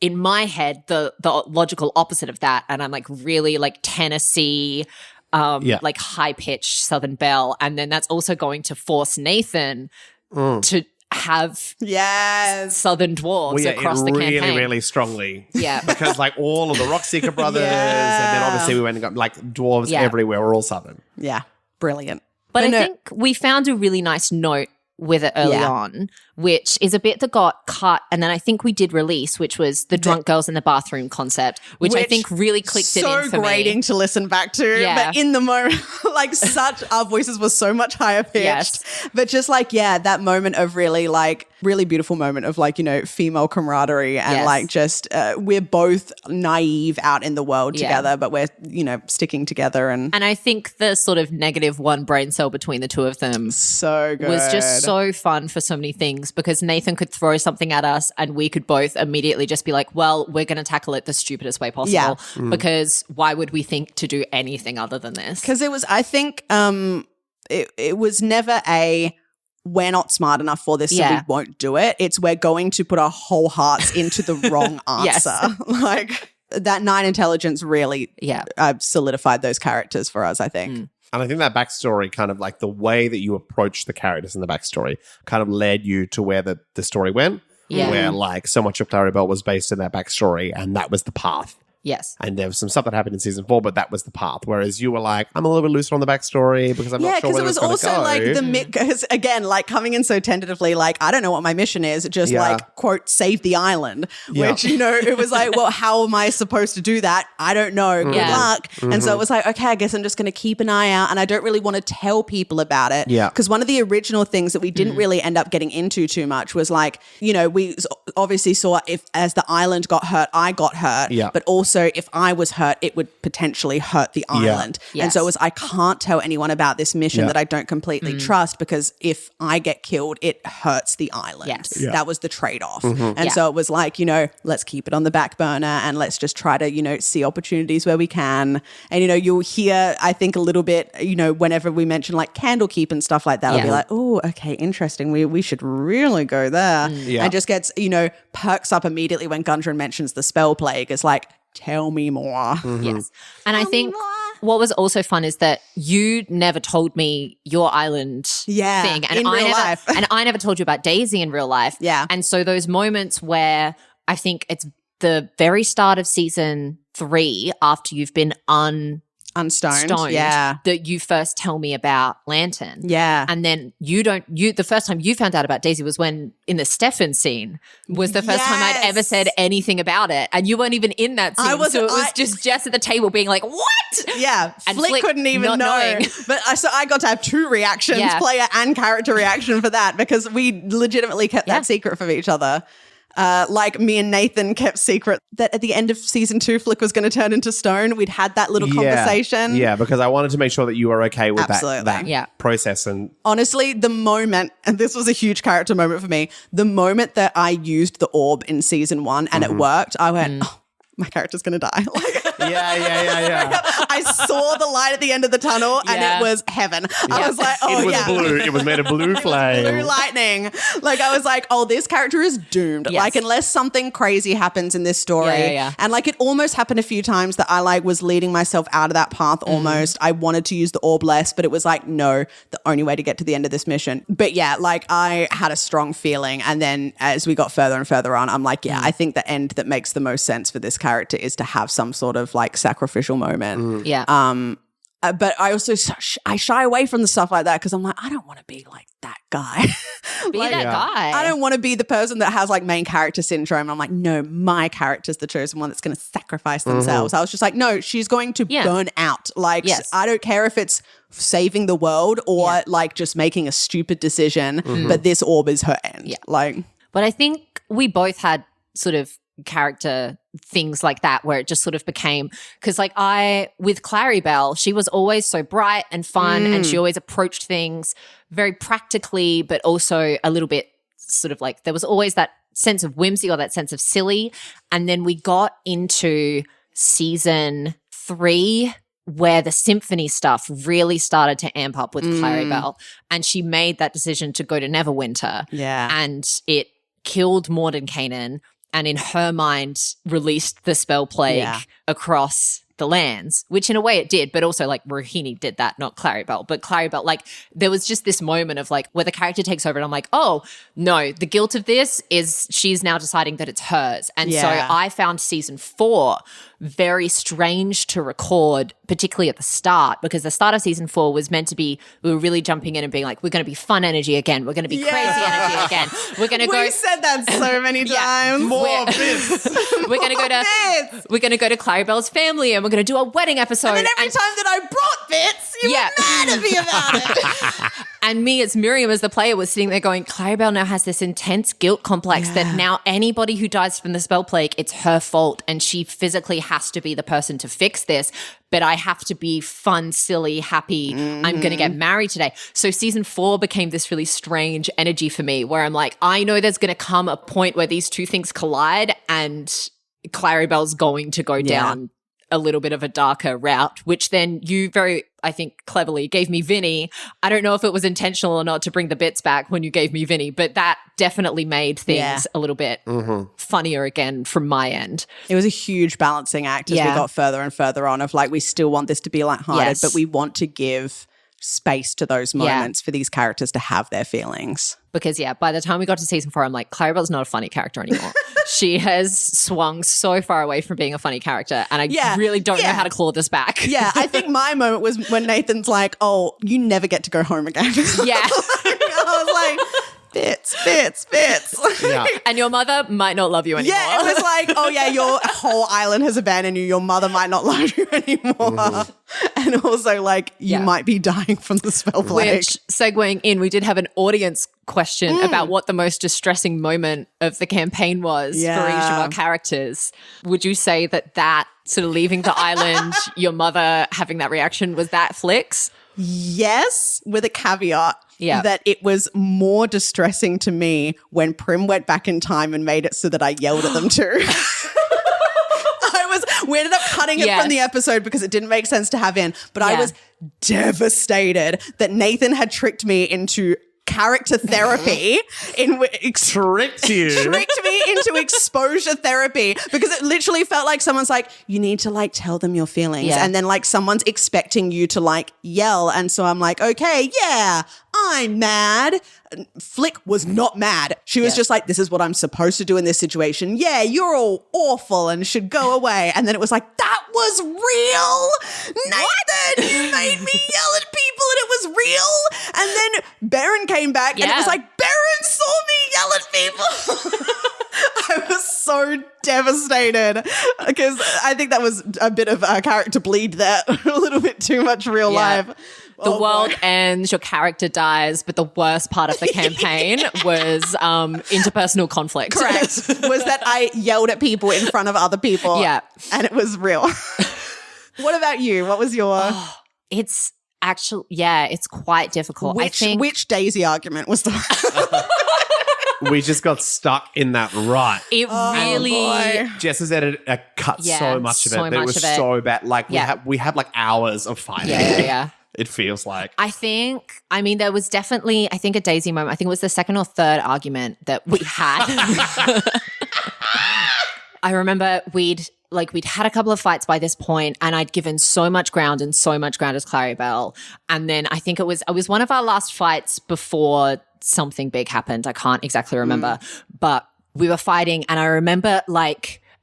in my head the logical opposite of that? And I'm like, really like Tennessee, like high-pitched Southern belle. And then that's also going to force Nathan to have Southern dwarves across the campaign. Really strongly. Yeah. Because like all of the Rockseeker brothers and then obviously we went and got like dwarves everywhere. We're all Southern. Yeah. Brilliant. But I think we found a really nice note with it early on, which is a bit that got cut. And then I think we did release, which was the drunk girls in the bathroom concept, which I think really clicked it in for me. So grating to listen back to. Yeah. But in the moment, like our voices were so much higher pitched. Yes. But just like, that moment of really like, really beautiful moment of like, you know, female camaraderie and like just we're both naive out in the world together, but we're, you know, sticking together. And I think the sort of -1 brain cell between the 2 of them so good. was just so fun for so many things because Nathan could throw something at us and we could both immediately just be like, well, we're going to tackle it the stupidest way possible because why would we think to do anything other than this? Because it was, I think it was never we're not smart enough for this, so we won't do it. It's we're going to put our whole hearts into the wrong answer. Like that 9 intelligence really solidified those characters for us, I think. And I think that backstory kind of like the way that you approach the characters in the backstory kind of led you to where the story went. Yeah. Where like so much of Claribel was based in that backstory and that was the path Yes. And there was some stuff that happened in season 4, but that was the path. Whereas you were like, I'm a little bit looser on the backstory because I'm not sure where it's going to go. Yeah, because it was also like because again, like coming in so tentatively, like, I don't know what my mission is, just like, quote, save the island, which, you know, it was like, well, how am I supposed to do that? I don't know. Good luck. And so it was like, okay, I guess I'm just going to keep an eye out, and I don't really want to tell people about it. Yeah. Because one of the original things that we didn't really end up getting into too much was like, you know, we obviously saw if as the island got hurt, I got hurt. Yeah. But also if I was hurt, it would potentially hurt the island. Yes. And so it was, I can't tell anyone about this mission that I don't completely trust, because if I get killed, it hurts the island. Yes. Yeah. That was the trade-off. And so it was like, you know, let's keep it on the back burner and let's just try to, you know, see opportunities where we can. And, you know, you'll hear, I think, a little bit, you know, whenever we mention like Candlekeep and stuff like that, I'll be like, oh, okay, interesting. We should really go there. And just gets, you know, perks up immediately when Gundren mentions the spell plague. It's like, tell me more. Yes. And I think what was also fun is that you never told me your island thing. And in real life. And I never told you about Daisy in real life. Yeah. And so those moments where I think it's the very start of season 3 after you've been Unstoned. stoned, Yeah. that you first tell me about Lantern. Yeah. And then the first time you found out about Daisy was when in the Stefan scene was the first time I'd ever said anything about it. And you weren't even in that scene. So it was just Jess at the table being like, what? Yeah. And Flick couldn't even not know. knowing. But so I got to have 2 reactions, player and character reaction for that, because we legitimately kept that secret from each other. Like me and Nathan kept secret that at the end of season 2, Flick was going to turn into stone. We'd had that little conversation. Yeah, because I wanted to make sure that you were okay with that process. And honestly, the moment, and this was a huge character moment for me, the moment that I used the orb in season 1 and it worked, I went, oh, my character's going to die. Yeah. I saw the light at the end of the tunnel and it was heaven. I was like, oh, it was blue. It was made of blue flame. Blue lightning. Like, I was like, oh, this character is doomed. Yes. Like, unless something crazy happens in this story. And like, it almost happened a few times that I like was leading myself out of that path almost. I wanted to use the orb less, but it was like, no, the only way to get to the end of this mission. But yeah, like, I had a strong feeling. And then as we got further and further on, I'm like, yeah, I think the end that makes the most sense for this character is to have some sort of like sacrificial moment. But I also I shy away from the stuff like that because I'm like, I don't want to be like that guy. Be that guy. I don't want to be the person that has like main character syndrome. I'm like, no, my character's the chosen one that's going to sacrifice themselves. I was just like, no, she's going to burn out. Like, I don't care if it's saving the world or like just making a stupid decision, but this orb is her end. Like, but I think we both had sort of character things like that where it just sort of became, because like with Claribel, she was always so bright and fun and she always approached things very practically, but also a little bit sort of like there was always that sense of whimsy or that sense of silly. And then we got into season 3 where the symphony stuff really started to amp up with Claribel, and she made that decision to go to Neverwinter. And it killed Mordenkainen, and in her mind released the spell plague across the lands, which in a way it did, but also like Rohini did that, not Claribel. But Claribel, like there was just this moment of like where the character takes over and I'm like, oh no, the guilt of this is she's now deciding that it's hers. And so I found season 4 very strange to record, particularly at the start, because the start of season 4 was meant to be, we were really jumping in and being like, we're going to be fun energy again. We're going to be crazy energy again. We're going to go. We said that so many times. More bits. We're going to go to Claribel's family and we're going to do a wedding episode. And then every time that I brought bits, you were mad at me about it. And me as Miriam as the player was sitting there going, Claribel now has this intense guilt complex that now anybody who dies from the spell plague, it's her fault and she physically has to be the person to fix this. But I have to be fun, silly, happy. I'm going to get married today. So season 4 became this really strange energy for me where I'm like, I know there's going to come a point where these two things collide and Claribel's going to go down a little bit of a darker route, which then you very, I think, cleverly gave me Vinny. I don't know if it was intentional or not to bring the bits back when you gave me Vinny, but that definitely made things a little bit funnier again from my end. It was a huge balancing act as we got further and further on of like, we still want this to be lighthearted, but we want to give space to those moments for these characters to have their feelings. Because, by the time we got to season 4, I'm like, Clarabelle's not a funny character anymore. She has swung so far away from being a funny character, and I really don't know how to claw this back. Yeah, I think my moment was when Nathan's like, oh, you never get to go home again. Yeah. I was like, bits. Yeah. And your mother might not love you anymore. Yeah, it was like, oh yeah, your whole island has abandoned you. Your mother might not love you anymore. And also like, you might be dying from the spell plague. Which, segueing in, we did have an audience question about what the most distressing moment of the campaign was for each of our characters. Would you say that sort of leaving the island, your mother having that reaction, was that Flix? Yes, with a caveat. Yeah. That it was more distressing to me when Prim went back in time and made it so that I yelled at them too. We ended up cutting it from the episode because it didn't make sense to have in, but I was devastated that Nathan had tricked me into character therapy Tricked me into exposure therapy, because it literally felt like someone's like, you need to like tell them your feelings, and then like someone's expecting you to like yell, and so I'm like, okay, I'm mad. Flick was not mad. She was just like, this is what I'm supposed to do in this situation. Yeah, you're all awful and should go away. And then it was like, that was real. Nathan, you made me yell at people and it was real. And then Baron came back and it was like, Baron saw me yell at people. I was so devastated because I think that was a bit of a character bleed there. A little bit too much real life. The world ends, your character dies, but the worst part of the campaign was interpersonal conflict. Correct. Was that I yelled at people in front of other people. Yeah. And it was real. What about you? What was your... It's actually, it's quite difficult. Which Daisy argument was the... We just got stuck in that rut. It really... Jess has edited cut so much of it that it was so bad. Like we had like hours of fighting. Yeah. It feels like. There was definitely, a Daisy moment. I think it was the second or third argument that we had. I remember we'd had a couple of fights by this point, and I'd given so much ground as Clarabelle. And then I think it was one of our last fights before something big happened. I can't exactly remember, but we were fighting, and I remember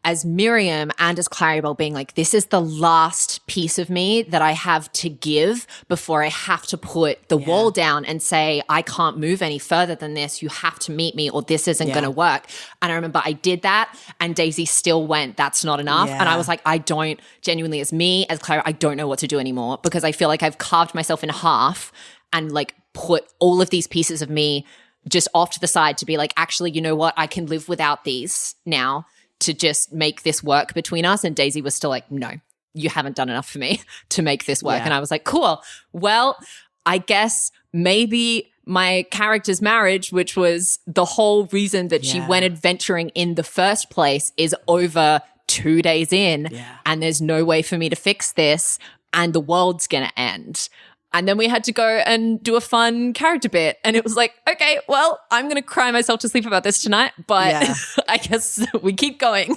as Miriam and as Clarabelle being like, this is the last piece of me that I have to give before I have to put the wall down and say, I can't move any further than this. You have to meet me or this isn't going to work. And I remember I did that and Daisy still went, that's not enough. Yeah. And I was like, I don't genuinely, as me, as Clara, I don't know what to do anymore because I feel like I've carved myself in half and put all of these pieces of me just off to the side to be like, actually, you know what? I can live without these now to just make this work between us. And Daisy was still like, no, you haven't done enough for me to make this work. Yeah. And I was like, cool. Well, I guess maybe my character's marriage, which was the whole reason that she went adventuring in the first place, is over 2 days in. Yeah. And there's no way for me to fix this. And the world's going to end. And then we had to go and do a fun character bit. And it was like, okay, well, I'm going to cry myself to sleep about this tonight. But I guess we keep going.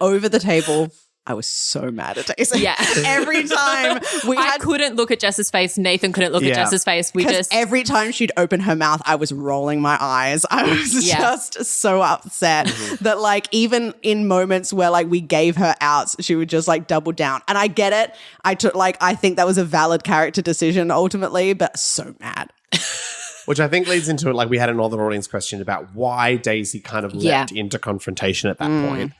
Over the table, I was so mad at Daisy. Yeah. Every time I couldn't look at Jess's face. Nathan couldn't look at Jess's face. Every time she'd open her mouth, I was rolling my eyes. I was just so upset that even in moments where we gave her outs, she would just double down. And I get it. I think that was a valid character decision ultimately, but so mad. Which I think leads into it. We had an other audience question about why Daisy kind of leapt into confrontation at that point.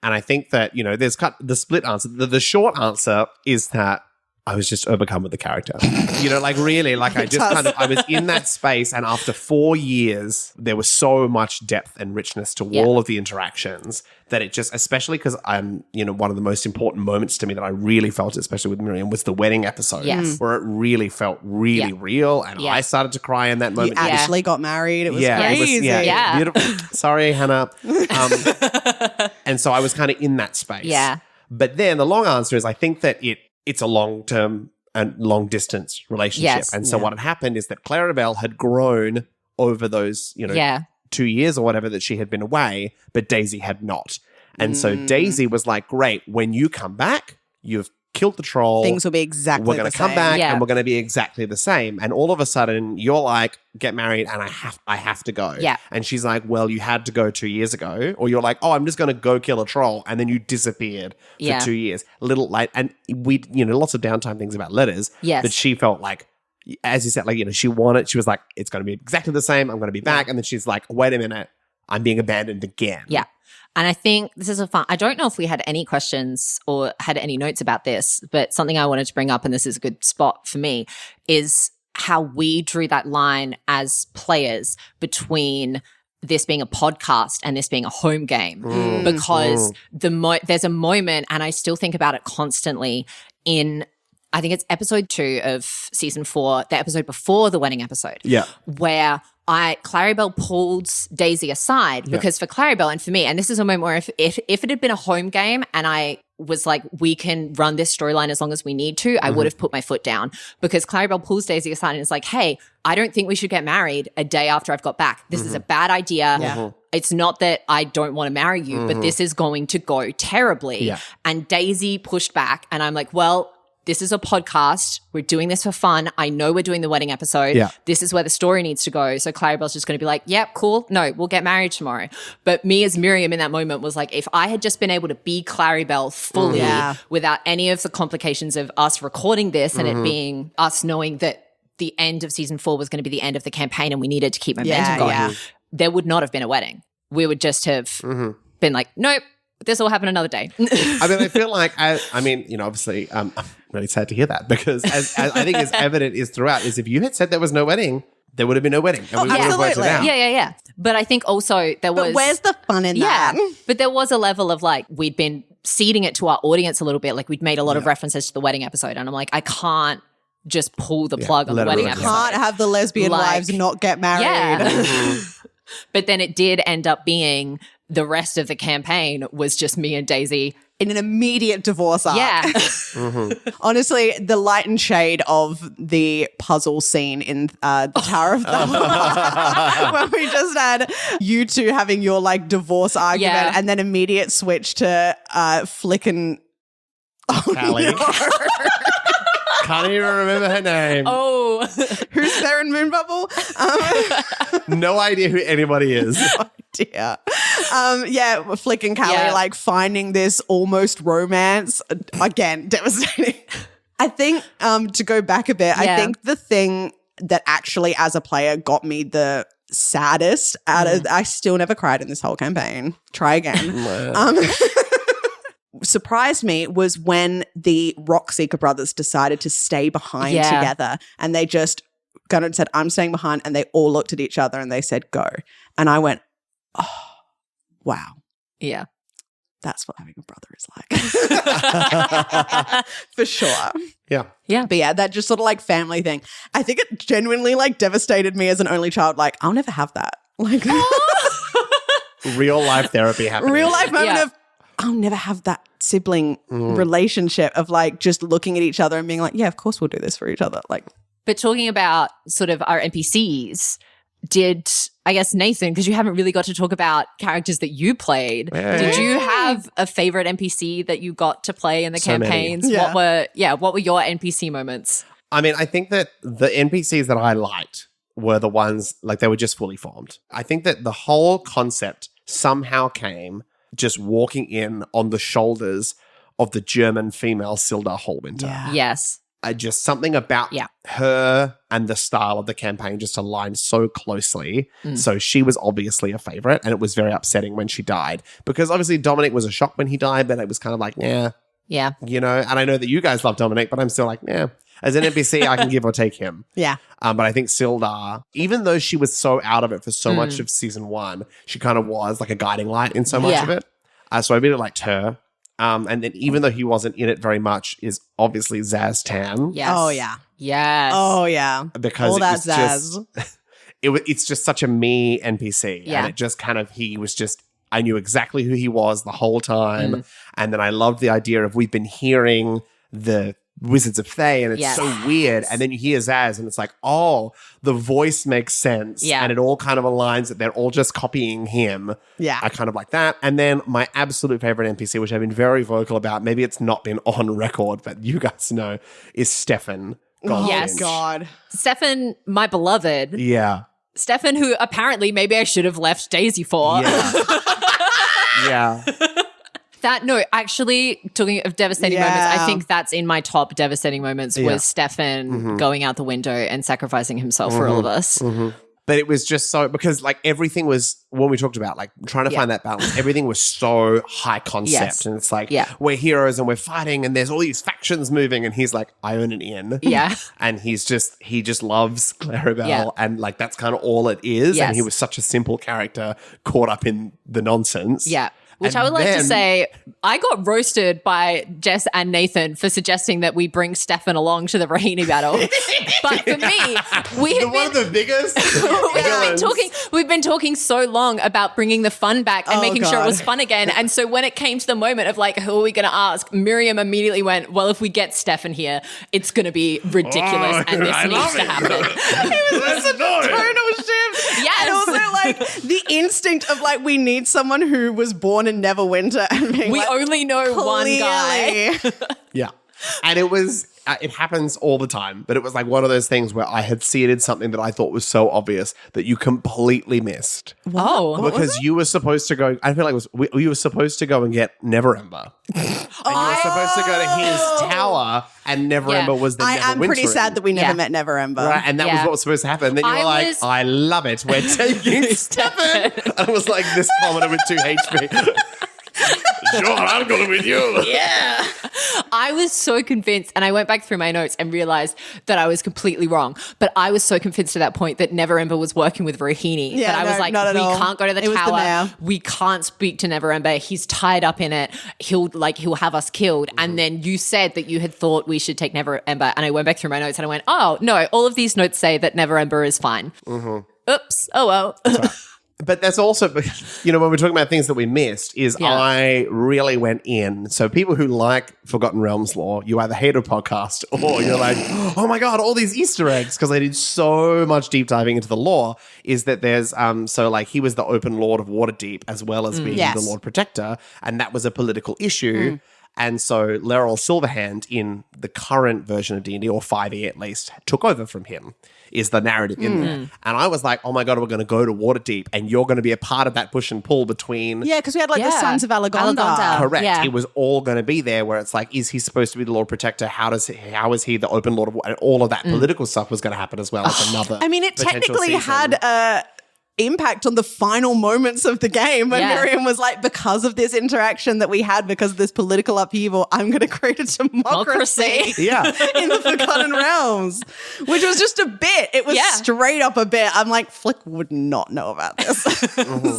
And I think that, there's the split answer. The short answer is that I was just overcome with the character. Really, I was in that space. And after 4 years, there was so much depth and richness to all of the interactions that it just, especially because I'm, one of the most important moments to me that I really felt, especially with Miriam, was the wedding episode where it really felt really real. And I started to cry in that moment. You actually got married. It was crazy. Beautiful. Sorry, Hannah. And so I was kind of in that space. Yeah. But then the long answer is I think that it's a long-term and long-distance relationship. Yes. And so what had happened is that Clarabelle had grown over those, 2 years or whatever that she had been away, but Daisy had not. And so Daisy was like, great, when you come back, you've killed the troll. Things will be exactly We're going to come same. back Yeah. and we're going to be exactly the same. And all of a sudden, you're like, get married and I have to go. Yeah. And she's like, well, you had to go 2 years ago. Or you're like, oh, I'm just going to go kill a troll. And then you disappeared for Yeah. 2 years. A little late. And we, lots of downtime things about letters. Yes. That she felt like, as you said, like, she was like, it's going to be exactly the same. I'm going to be back. And then she's like, wait a minute. I'm being abandoned again. Yeah. And I think this is I don't know if we had any questions or had any notes about this, but something I wanted to bring up, and this is a good spot for me, is how we drew that line as players between this being a podcast and this being a home game. Because there's a moment, and I still think about it constantly in, I think it's episode 2 of season 4, the episode before the wedding episode. Yeah. Where Claribel pulls Daisy aside because for Claribel and for me, and this is a moment where if it had been a home game and I was like, we can run this storyline as long as we need to, I would have put my foot down, because Claribel pulls Daisy aside and is like, hey, I don't think we should get married a day after I've got back. This is a bad idea. Yeah. It's not that I don't want to marry you, but this is going to go terribly. Yeah. And Daisy pushed back, and I'm like, well, this is a podcast. We're doing this for fun. I know we're doing the wedding episode. Yeah. This is where the story needs to go. So Claribel's just going to be like, yep, cool. No, we'll get married tomorrow. But me as Miriam in that moment was like, if I had just been able to be Claribel fully Yeah. without any of the complications of us recording this and it being us knowing that the end of season 4 was going to be the end of the campaign and we needed to keep momentum going, there would not have been a wedding. We would just have been like, nope, this will happen another day. I mean, I feel like, obviously, I'm really sad to hear that, because as I think is evident is throughout is if you had said there was no wedding, there would have been no wedding. And we would have worked it out. Yeah. But I think also there was... But where's the fun in that? But there was a level of like, we'd been seeding it to our audience a little bit. Like we'd made a lot of references to the wedding episode. And I'm like, I can't just pull the plug on the wedding episode. Can't have the lesbian wives not get married. Yeah. But then it did end up being the rest of the campaign was just me and Daisy in an immediate divorce arc. Yeah. Honestly, the light and shade of the puzzle scene in the Tower of Thunder, where we just had you two having your like divorce argument and then immediate switch to Flick and Callie. Can't even remember her name. Oh. Who's there in Moonbubble? No idea who anybody is. Dear. Flick and Callie like finding this almost romance. Again, devastating. I think to go back a bit, I think the thing that actually as a player got me the saddest out of, I still never cried in this whole campaign. Try again. Surprised me was when the Rockseeker brothers decided to stay behind together, and they just got and said, I'm staying behind, and they all looked at each other and they said, go. And I went, oh, wow. Yeah. That's what having a brother is like. For sure. Yeah. Yeah. But yeah, that just sort of like family thing. I think it genuinely like devastated me as an only child. Like, I'll never have that. Like Real life therapy happening. real life moment of, I'll never have that sibling relationship of like just looking at each other and being like, yeah, of course we'll do this for each other. Like, but talking about sort of our NPCs, did, I guess, Nathan, because you haven't really got to talk about characters that you played, did you have a favorite NPC that you got to play in the campaigns? Yeah. What were your NPC moments? I mean, I think that the NPCs that I liked were the ones, like, they were just fully formed. I think that the whole concept somehow came just walking in on the shoulders of the German female Silda Hallwinter. yeah. Yes. Just something about her and the style of the campaign just aligned so closely. So she was obviously a favorite, and it was very upsetting when she died, because obviously Dominic was a shock when he died, but it was kind of like, and I know that you guys love Dominic, but I'm still like, as an NPC, I can give or take him. Yeah. But I think Silda, even though she was so out of it for so much of season 1, she kind of was like a guiding light in so much of it. So I really liked her. And then even though he wasn't in it very much, is obviously Zaz Tan. Yes. Oh, yeah. Yes. Oh, yeah. Because all that it's Zaz. just, it's just such a me NPC. Yeah. And it just kind of, he was just, I knew exactly who he was the whole time. And then I loved the idea of, we've been hearing the Wizards of Fae, and it's Yes. so weird. And then you hear Zaz, and it's like, oh, the voice makes sense. Yeah. And it all kind of aligns that they're all just copying him. Yeah. I kind of like that. And then my absolute favorite NPC, which I've been very vocal about, maybe it's not been on record, but you guys know, is Stefan. Oh, Yes. God. Stefan, my beloved. Yeah. Stefan, who apparently maybe I should have left Daisy for. Yeah. Yeah. Actually, talking of devastating moments, I think that's in my top devastating moments was Stefan going out the window and sacrificing himself for all of us. But it was just so, because like everything was, when we talked about like trying to find that balance, everything was so high concept. Yes. And it's like, Yeah. we're heroes and we're fighting and there's all these factions moving, and he's like, I own an inn. Yeah. And he just loves Clarabelle. Yeah. And like, that's kind of all it is. Yes. And he was such a simple character caught up in the nonsense. Yeah. Which And I would like to then- say, I got roasted by Jess and Nathan for suggesting that we bring Stefan along to the Rahini battle. But for me, One of the biggest villains. we've been talking so long about bringing the fun back and Oh, making sure it God. was fun again. And so when it came to the moment of like, who are we going to ask? Miriam immediately went, well, if we get Stefan here, it's going to be ridiculous and this I needs love to it. happen. Let's do it. Tonal shift. Yes. And also like the instinct of like, we need someone who was born in Neverwinter and being We like, only know one guy. clearly. Yeah. And it was, it happens all the time, but it was like one of those things where I had seeded something that I thought was so obvious that you completely missed. Oh. Because you were supposed to go, I feel like you were supposed to go and get Neverember. And you were supposed to go to his tower, and Neverember was the I am pretty Neverwintering. sad that we never Yeah. met Neverember. Right, and that was Yeah. what was supposed to happen. And then you were I like, was- I love it. We're taking Stefan. I was like, this commoner with 2 HP. Sure, I'm going with you. Yeah. I was so convinced, and I went back through my notes and realized that I was completely wrong. But I was so convinced at that point that Neverember was working with Rohini Yeah, that I was no, like, not at we all. can't go to the It was the tower. mayor. We can't speak to Neverember. He's tied up in it. He'll have us killed. And then you said that you had thought we should take Neverember, and I went back through my notes and I went, oh no, all of these notes say that Neverember is fine. Oops. Oh well. But that's also, you know, when we're talking about things that we missed, is Yeah. I really went in. So people who like Forgotten Realms lore, you either hate a podcast or you're like, oh my God, all these Easter eggs, because I did so much deep diving into the lore, is that there's, so like he was the open lord of Waterdeep as well as being Yes. the Lord Protector, and that was a political issue. And so Laeral Silverhand in the current version of D&D, or 5e at least, took over from him, is the narrative in there. And I was like, oh my God, we're going to go to Waterdeep and you're going to be a part of that push and pull between... Yeah, because we had like the Yeah. Sons of Alagonda. Alagonda. Correct. Yeah. It was all going to be there where it's like, is he supposed to be the Lord Protector? How is he the open Lord of War? And all of that political stuff was going to happen as well as another I mean, it potential technically season. had a impact on the final moments of the game when Yeah. Miriam was like, because of this interaction that we had, because of this political upheaval, I'm going to create a democracy Yeah. in the Forgotten Realms, which was just a bit. It was Yeah. straight up a bit. I'm like, Flick would not know about this.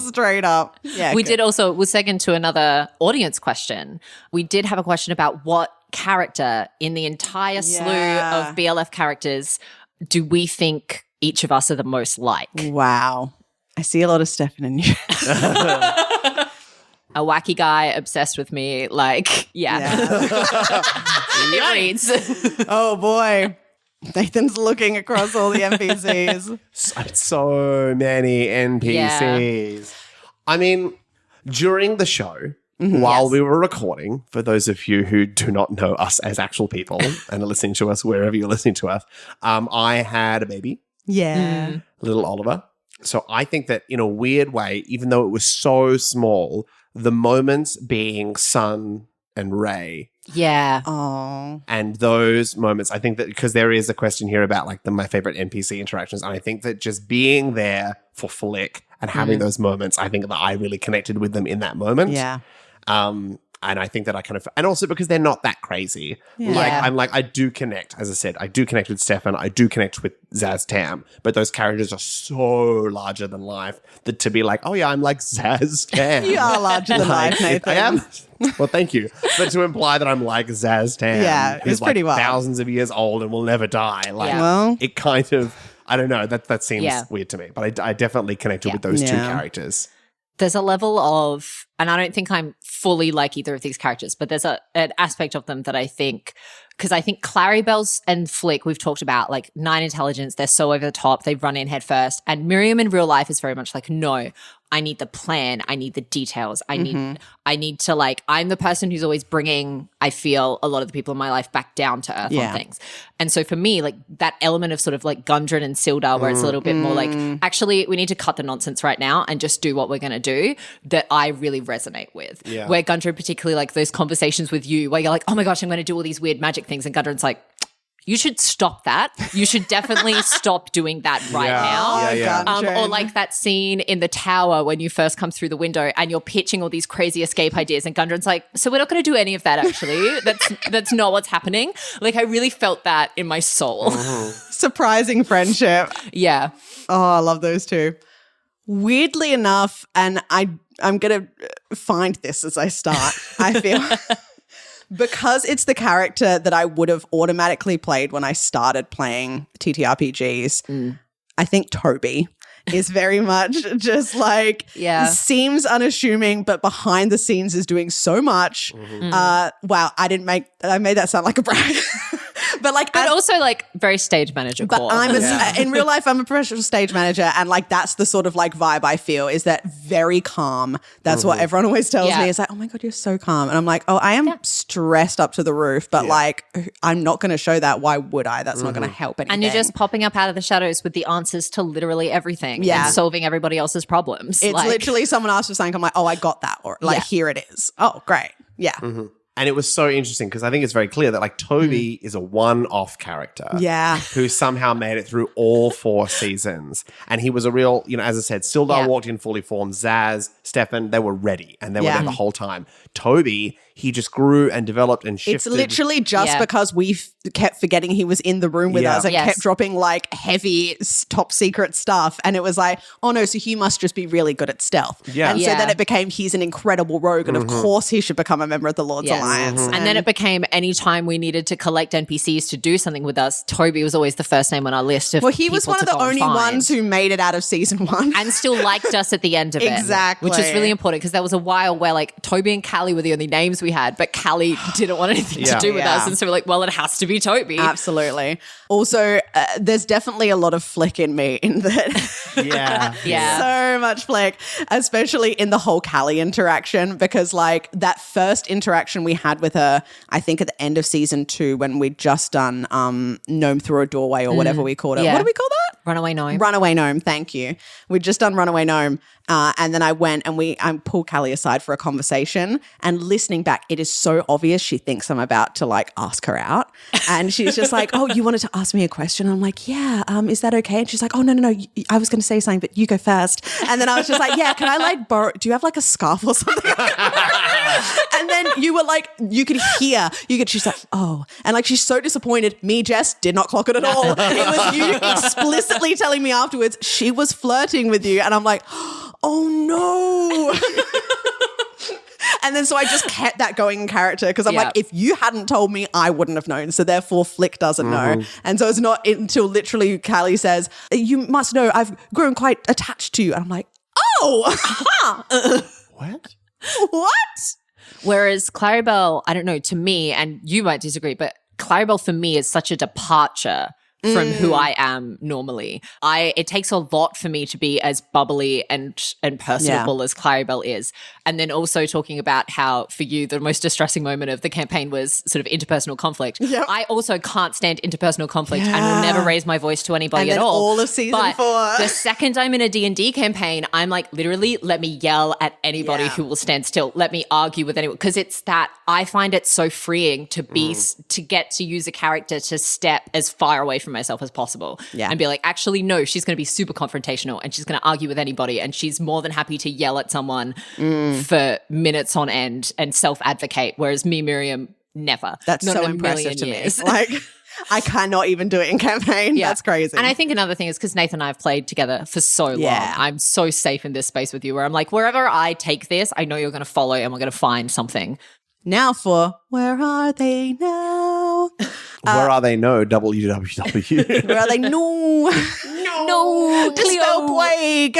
Straight up. Yeah. We good. did also, we'll second to another audience question. We did have a question about what character in the entire slew Yeah. of BLF characters do we think each of us are the most like? Wow. I see a lot of Stefan in you. A wacky guy obsessed with me, like, yeah. It reads. Oh boy. Nathan's looking across all the NPCs. So many NPCs. I mean, during the show, while Yes. we were recording, for those of you who do not know us as actual people and are listening to us wherever you're listening to us, I had a baby, Yeah. little Oliver. So I think that in a weird way, even though it was so small, the moments being Sun and Ray, Yeah. Oh. and those moments, I think that because there is a question here about like my favorite NPC interactions, and I think that just being there for Flick and having those moments, I think that I really connected with them in that moment. Yeah. And I think that I kind of, and also because they're not that crazy. Yeah. Like, Yeah. I'm like, I do connect, as I said, I do connect with Stefan, I do connect with Zaz Tam, but those characters are so larger than life that to be like, oh yeah, I'm like Zaz Tam. You are larger than life, Nathan. I am. Well, thank you. But to imply that I'm like Zaz Tam, Yeah, who's it's pretty like wild. thousands of years old and will never die. Like, Yeah. Well. it kind of, I don't know, that seems Yeah. weird to me. But I definitely connected with those two Yeah. characters. there's a level of, and I don't think I'm fully like either of these characters, but there's an aspect of them that I think, because I think Claribel's and Flick, we've talked about, like 9 intelligence, they're so over the top, they run in head first. And Miriam in real life is very much like, no, I need the plan, I need the details, I need to like, I'm the person who's always bringing, I feel, a lot of the people in my life back down to earth on things. And so for me, like that element of sort of like Gundren and Sildar, where it's a little bit more like, actually, we need to cut the nonsense right now and just do what we're going to do, that I really resonate with. Yeah. Where Gundren, particularly like those conversations with you where you're like, oh my gosh, I'm going to do all these weird magic things. And Gundren's like, you should stop that. You should definitely stop doing that right now. Or like that scene in the tower when you first come through the window and you're pitching all these crazy escape ideas, and Gundren's like, so we're not going to do any of that actually. That's not what's happening. Like I really felt that in my soul. Surprising friendship. Yeah. Oh, I love those two. Weirdly enough, and I'm going to find this as I start, I feel... Because it's the character that I would have automatically played when I started playing TTRPGs, I think Toby is very much just like, seems unassuming, but behind the scenes is doing so much. Wow, I made that sound like a brag. But also like very stage manager. But in real life, I'm a professional stage manager, and like that's the sort of like vibe I feel, is that very calm. That's what everyone always tells me. Is like, oh my God, you're so calm. And I'm like, oh, I am stressed up to the roof, but like I'm not going to show that. Why would I? That's not going to help anything. And you're just popping up out of the shadows with the answers to literally everything and solving everybody else's problems. It's literally someone asks for something, I'm like, oh, I got that. Or like, here it is. Oh, great. Yeah. And it was so interesting because I think it's very clear that like Toby is a one-off character. Yeah. Who somehow made it through all 4 seasons. And he was a real, as I said, Sildar walked in fully formed. Zaz, Stefan, they were ready and they were there the whole time. Toby, he just grew and developed and shifted. It's literally just because we kept forgetting he was in the room with us and kept dropping like heavy top secret stuff. And it was like, oh no, so he must just be really good at stealth. Yeah. And so then it became, he's an incredible rogue and of course he should become a member of the Lord's Alliance. And then it became anytime we needed to collect NPCs to do something with us, Toby was always the first name on our list of he was one of the only ones who made it out of season 1. And still liked us at the end of it. Exactly. Which is really important because there was a while where like Toby and Callie were the only names we had, but Callie didn't want anything to do with us. And so we're like, well, it has to be Toby. Absolutely. Also, there's definitely a lot of Flick in me in that. Yeah. So much Flick, especially in the whole Callie interaction, because like that first interaction we had with her, I think at the end of season 2 when we'd just done Gnome Through a Doorway or whatever we called it. Yeah. What do we call that? Runaway Gnome. Runaway Gnome, thank you. We'd just done Runaway Gnome. And then I went and I pulled Callie aside for a conversation, and listening back, it is so obvious she thinks I'm about to like ask her out. And she's just like, oh, you wanted to ask me a question? And I'm like, yeah, is that okay? And she's like, oh, no, I was going to say something, but you go first. And then I was just like, yeah, can I like borrow, do you have like a scarf or something? And then you were like, you could hear, she's like, oh. And like, she's so disappointed. Me, Jess, did not clock it at all. It was you explicitly telling me afterwards she was flirting with you. And I'm like, oh no. And then so I just kept that going in character because I'm like, if you hadn't told me, I wouldn't have known. So therefore Flick doesn't know. And so it's not until literally Callie says, you must know I've grown quite attached to you. And I'm like, oh. What? What? Whereas Claribel, I don't know, to me, and you might disagree, but Claribel for me is such a departure from who I am normally. It takes a lot for me to be as bubbly and personable as Claribel is. And then also talking about how for you the most distressing moment of the campaign was sort of interpersonal conflict. Yep. I also can't stand interpersonal conflict and will never raise my voice to anybody at all. All of season 4. The second I'm in a D&D campaign, I'm like, literally, let me yell at anybody who will stand still. Let me argue with anyone. Because it's that I find it so freeing to be to get to use a character to step as far away from myself as possible and be like, actually, no, she's going to be super confrontational and she's going to argue with anybody and she's more than happy to yell at someone for minutes on end and self-advocate, whereas me, Miriam, never. That's not so in a impressive to years. me. Like, I cannot even do it in campaign. That's crazy. And I think another thing is because Nathan and I have played together for so long. I'm so safe in this space with you where I'm like, wherever I take this, I know you're going to follow and we're going to find something. Now for Where Are They Now? Where are they? No, www. Where are they? No. No. Dispel plague.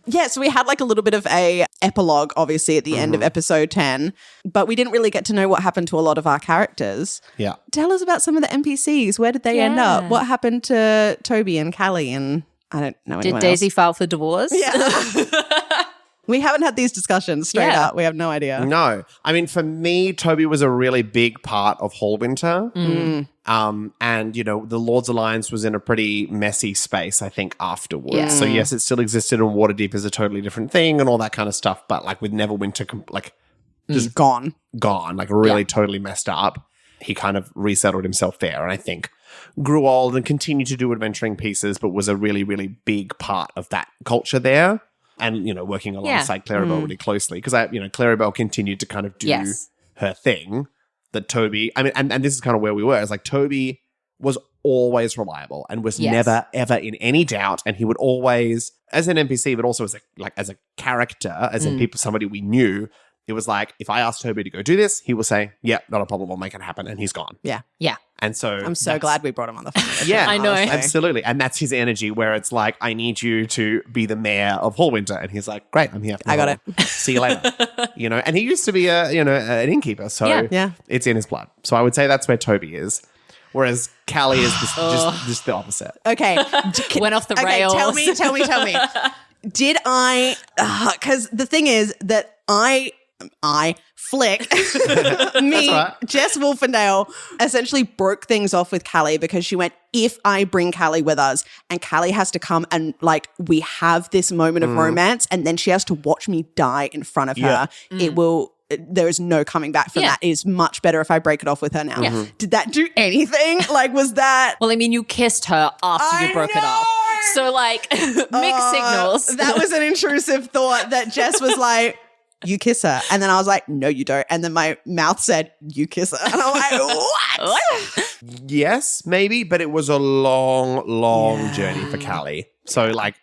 Yeah, so we had like a little bit of a epilogue, obviously, at the end of episode 10, but we didn't really get to know what happened to a lot of our characters. Yeah. Tell us about some of the NPCs. Where did they end up? Yeah. What happened to Toby and Callie and I don't know anyone Did Daisy else. file for divorce? Yeah. We haven't had these discussions straight Yeah. up. We have no idea. No. I mean, for me, Toby was a really big part of Hallwinter. And, you know, the Lord's Alliance was in a pretty messy space, I think, afterwards. Yeah. So, yes, it still existed, and Waterdeep is a totally different thing and all that kind of stuff. But, like, with Neverwinter, like, Just gone. like, really totally messed up, he kind of resettled himself there. And I think grew old and continued to do adventuring pieces, but was a really, really big part of that culture there. And, you know, working alongside Clarabelle really closely. Because, Clarabelle continued to kind of do her thing that Toby, I mean, and this is kind of where we were. It's like Toby was always reliable and was never, ever in any doubt. And he would always, as an NPC, but also as a character, as in somebody we knew, it was like, if I asked Toby to go do this, he will say, yeah, not a problem, I'll make it happen. And he's gone. Yeah. Yeah. And so I'm so glad we brought him on the phone. yeah, I know. absolutely. And that's his energy where it's like, I need you to be the mayor of Hallwinter. And he's like, great, I'm here. I got it. See you later. And he used to be an innkeeper. So Yeah. it's in his blood. So I would say that's where Toby is. Whereas Callie is just the opposite. Okay. Went off the rails. Tell me. Did I, because the thing is that Flick, me, right. Jess Wolfendale, essentially broke things off with Callie because she went, if I bring Callie with us and Callie has to come and like we have this moment of romance and then she has to watch me die in front of her, there is no coming back from that. It is much better if I break it off with her now. Yeah. Did that do anything? Like, was that... Well, I mean, you kissed her after you broke it off. So, like, mixed signals. That was an intrusive thought that Jess was like, you kiss her. And then I was like, no, you don't. And then my mouth said, you kiss her. And I'm like, what? Yes, maybe, but it was a long journey for Callie. So, like,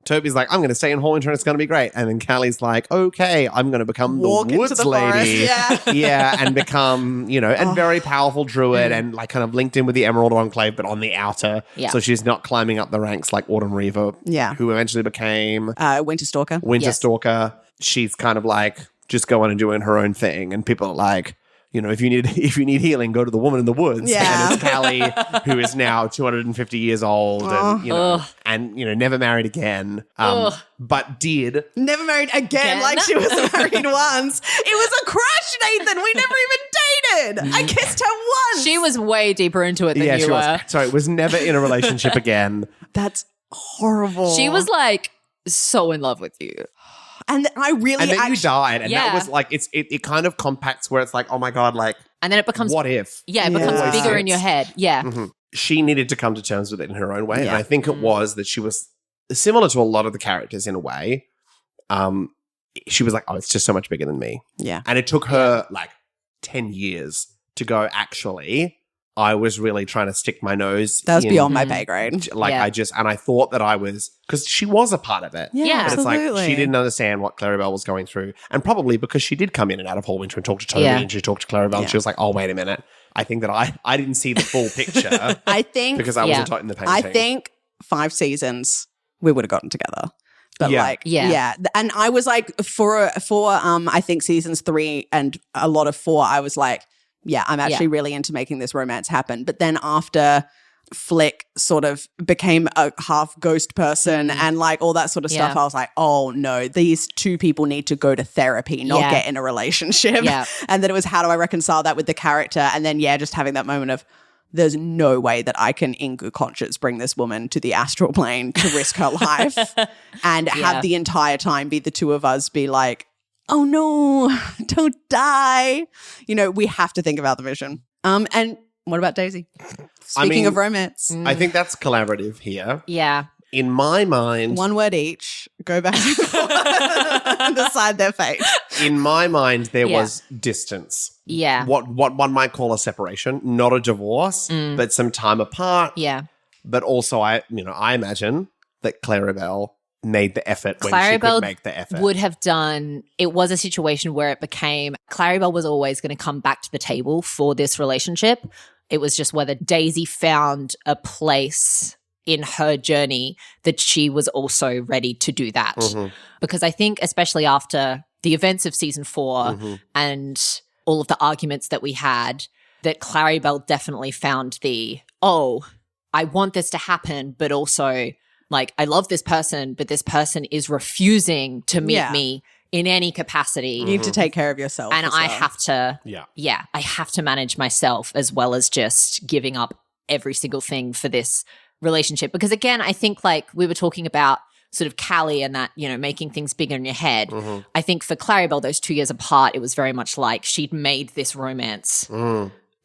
Toby's like, I'm going to stay in Hallwinter and it's going to be great. And then Callie's like, okay, I'm going to become Walk the into woods the lady. forest, Yeah, and become, and very powerful druid and like kind of linked in with the Emerald Enclave, but on the outer. Yeah. So she's not climbing up the ranks like Autumn Reaver, who eventually became Winter Stalker. Winter Stalker. She's kind of like just going and doing her own thing. And people are like, if you need healing, go to the woman in the woods. Yeah. And it's Callie, who is now 250 years old and never married again. But did. Never married again, like she was married once. It was a crush, Nathan. We never even dated. I kissed her once. She was way deeper into it than you she were. was. Sorry, was never in a relationship again. That's horrible. She was like so in love with you. And I really and then you died. And that Yeah. was like, it kind of compacts where it's like, oh my God, like, And then it becomes what if? Yeah, it becomes Yeah. bigger in your head. Yeah. Mm-hmm. She needed to come to terms with it in her own way. Yeah. And I think it was that she was similar to a lot of the characters in a way. She was like, oh, it's just so much bigger than me. Yeah. And it took her like 10 years to go, actually, I was really trying to stick my nose. That was in, beyond my pay grade. Like Yeah. I thought that I was, because she was a part of it. Yeah. But it's absolutely. like she didn't understand what Clarabelle was going through. And probably because she did come in and out of Hallwinter and talk to Toby and she talked to Clarabelle and she was like, oh, wait a minute. I think that I didn't see the full picture I think because I wasn't in the painting. I think 5 seasons we would have gotten together. But Yeah. And I was like for I think seasons 3 and a lot of 4, I was like, yeah, I'm actually really into making this romance happen. But then after Flick sort of became a half ghost person and like all that sort of stuff, I was like, oh no, these 2 people need to go to therapy, not get in a relationship. Yeah. And then it was, how do I reconcile that with the character? And then, just having that moment of, there's no way that I can, in good conscience, bring this woman to the astral plane to risk her life and have the entire time be the 2 of us be like, oh no, don't die. We have to think about the vision. And what about Daisy? Speaking of romance. I think that's collaborative here. Yeah. In my mind, 1 word each. Go back and decide their fate. in my mind, there was distance. Yeah. What one might call a separation, not a divorce, but some time apart. Yeah. But also, I imagine that Clarabelle made the effort when she could make the effort. Would have done, it was a situation where it became, Clarabelle was always going to come back to the table for this relationship. It was just whether Daisy found a place in her journey that she was also ready to do that. Because I think especially after the events of season 4 and all of the arguments that we had, that Claribel definitely found I want this to happen, but also like I love this person, but this person is refusing to meet me in any capacity. You need to take care of yourself. And I have to, I have to manage myself as well as just giving up every single thing for this relationship. Because again, I think like we were talking about sort of Callie and that, making things bigger in your head. I think for Claribel, those 2 years apart, it was very much like she'd made this romance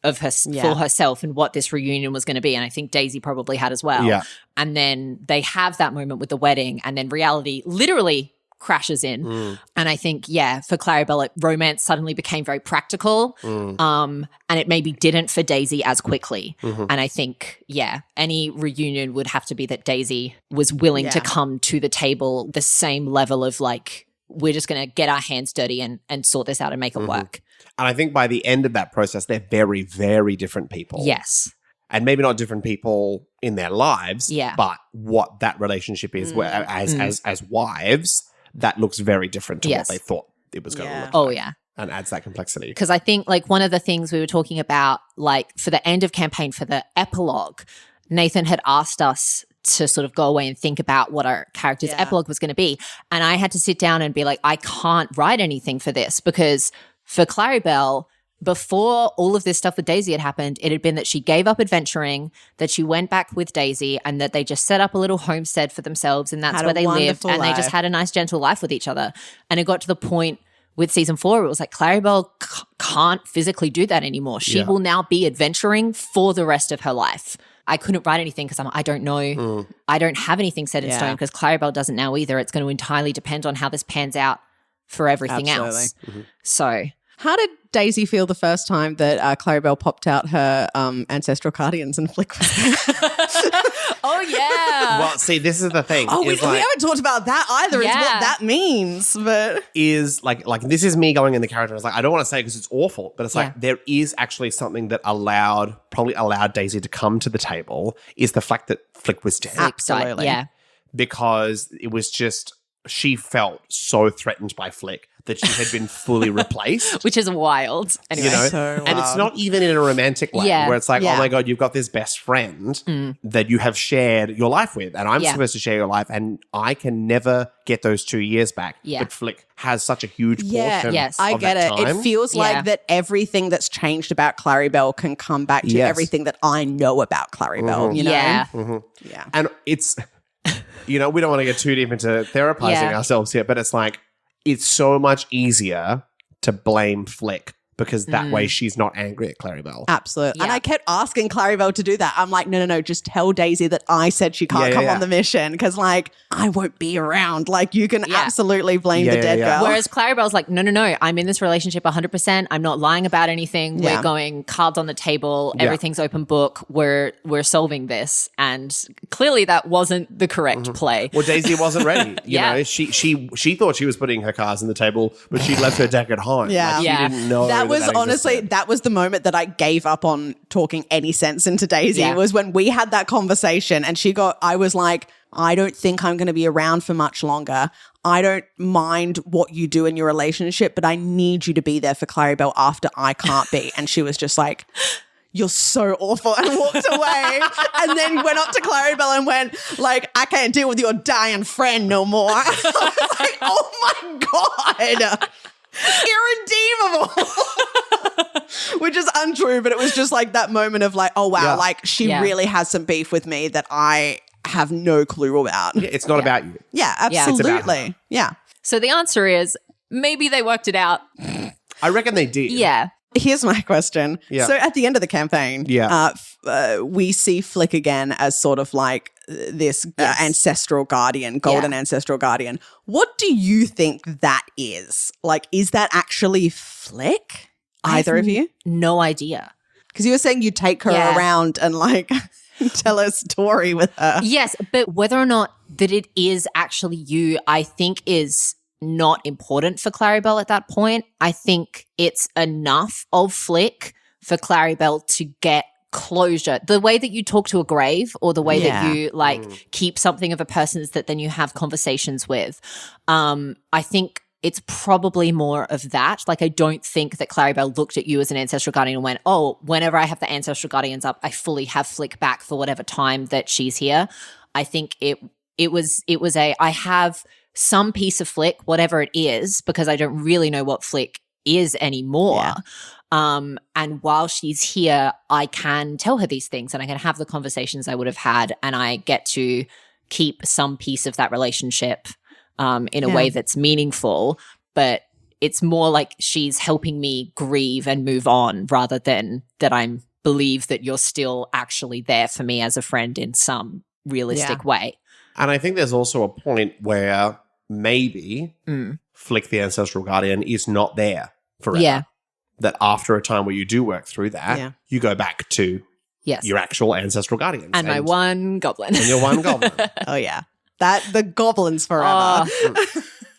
of her for herself and what this reunion was going to be. And I think Daisy probably had as well. Yeah. And then they have that moment with the wedding, and then reality literally crashes in. And I think, for Claribel, romance suddenly became very practical. And it maybe didn't for Daisy as quickly. And I think, any reunion would have to be that Daisy was willing to come to the table the same level of like, we're just going to get our hands dirty and sort this out and make it work. And I think by the end of that process, they're very, very different people. Yes. And maybe not different people in their lives, Yeah. but what that relationship is as wives, that looks very different to what they thought it was going to look like. Oh, yeah. And adds that complexity. Because I think like one of the things we were talking about, like for the end of campaign, for the epilogue, Nathan had asked us to sort of go away and think about what our character's epilogue was going to be. And I had to sit down and be like, I can't write anything for this, because for Claribel, before all of this stuff with Daisy had happened, it had been that she gave up adventuring, that she went back with Daisy, and that they just set up a little homestead for themselves, and that's where they lived, and they just had a nice, gentle life with each other. And it got to the point with season 4, it was like Claribel can't physically do that anymore. She will now be adventuring for the rest of her life. I couldn't write anything because I don't know. I don't have anything set in stone, because Claribel doesn't now either. It's going to entirely depend on how this pans out for everything else. So how did Daisy feel the first time that Claribel popped out her ancestral guardians and Flick was there? Oh, yeah. Well, see, this is the thing. We haven't talked about that either. Is what that means. But is like this is me going in the character. I was like, I don't want to say it because it's awful, but it's like there is actually something that probably allowed Daisy to come to the table, is the fact that Flick was dead. Absolutely. Yeah. Because it was just, she felt so threatened by Flick that she had been fully replaced. Which is wild. Anyway. And it's not even in a romantic way where it's like, oh my God, you've got this best friend that you have shared your life with, and I'm supposed to share your life, and I can never get those 2 years back. Yeah. But Flick has such a huge portion I of get that it. time. It feels like that everything that's changed about Claribel can come back to everything that I know about Claribel, you know? Yeah. And it's, we don't want to get too deep into therapizing ourselves here, but it's like, it's so much easier to blame Flick, because that way she's not angry at Claribel. Absolutely. Yeah. And I kept asking Claribel to do that. I'm like, no, just tell Daisy that I said she can't come on the mission, because like I won't be around. Like you can absolutely blame the dead girl. Whereas Claribel's like, no, I'm in this relationship 100%. I'm not lying about anything. We're going cards on the table. Everything's open book. We're solving this. And clearly that wasn't the correct play. Well, Daisy wasn't ready. You know, she thought she was putting her cards on the table, but she left her deck at home. Yeah. Like, she didn't know that was honestly, existed. that was the moment that I gave up on talking any sense into Daisy. Was when we had that conversation and I was like, I don't think I'm going to be around for much longer. I don't mind what you do in your relationship, but I need you to be there for Claribel after I can't be. And she was just like, you're so awful, and walked away. And then went up to Claribel and went like, I can't deal with your dying friend no more. I was like, oh my God. Irredeemable. Which is untrue, but it was just like that moment of like, oh wow, like she really has some beef with me that I have no clue about. Yeah, it's not about you. Yeah, absolutely. Yeah. So the answer is maybe they worked it out. I reckon they did. Yeah. Here's my question. Yeah. So at the end of the campaign, we see Flick again as sort of like this ancestral guardian, golden ancestral guardian. What do you think that is? Like, is that actually Flick? Either of you? No idea. Because you were saying you take her around and like tell a story with her. Yes, but whether or not that it is actually you, I think is not important for Claribel at that point. I think it's enough of Flick for Claribel to get closure. The way that you talk to a grave, or the way Yeah. that you keep something of a person's that then you have conversations with. I think it's probably more of that. Like, I don't think that Claribel looked at you as an ancestral guardian and went, oh, whenever I have the ancestral guardians up, I fully have Flick back for whatever time that she's here. I think it was I have some piece of Flick, whatever it is, because I don't really know what Flick is anymore. Yeah. And while she's here, I can tell her these things and I can have the conversations I would have had, and I get to keep some piece of that relationship in a way that's meaningful. But it's more like she's helping me grieve and move on, rather than that I'm believe that you're still actually there for me as a friend in some realistic way. And I think there's also a point where maybe Flick the Ancestral Guardian is not there forever. Yeah. That after a time where you do work through that, you go back to your actual Ancestral Guardians. And my one goblin. And your one goblin. Oh, yeah. The goblins forever.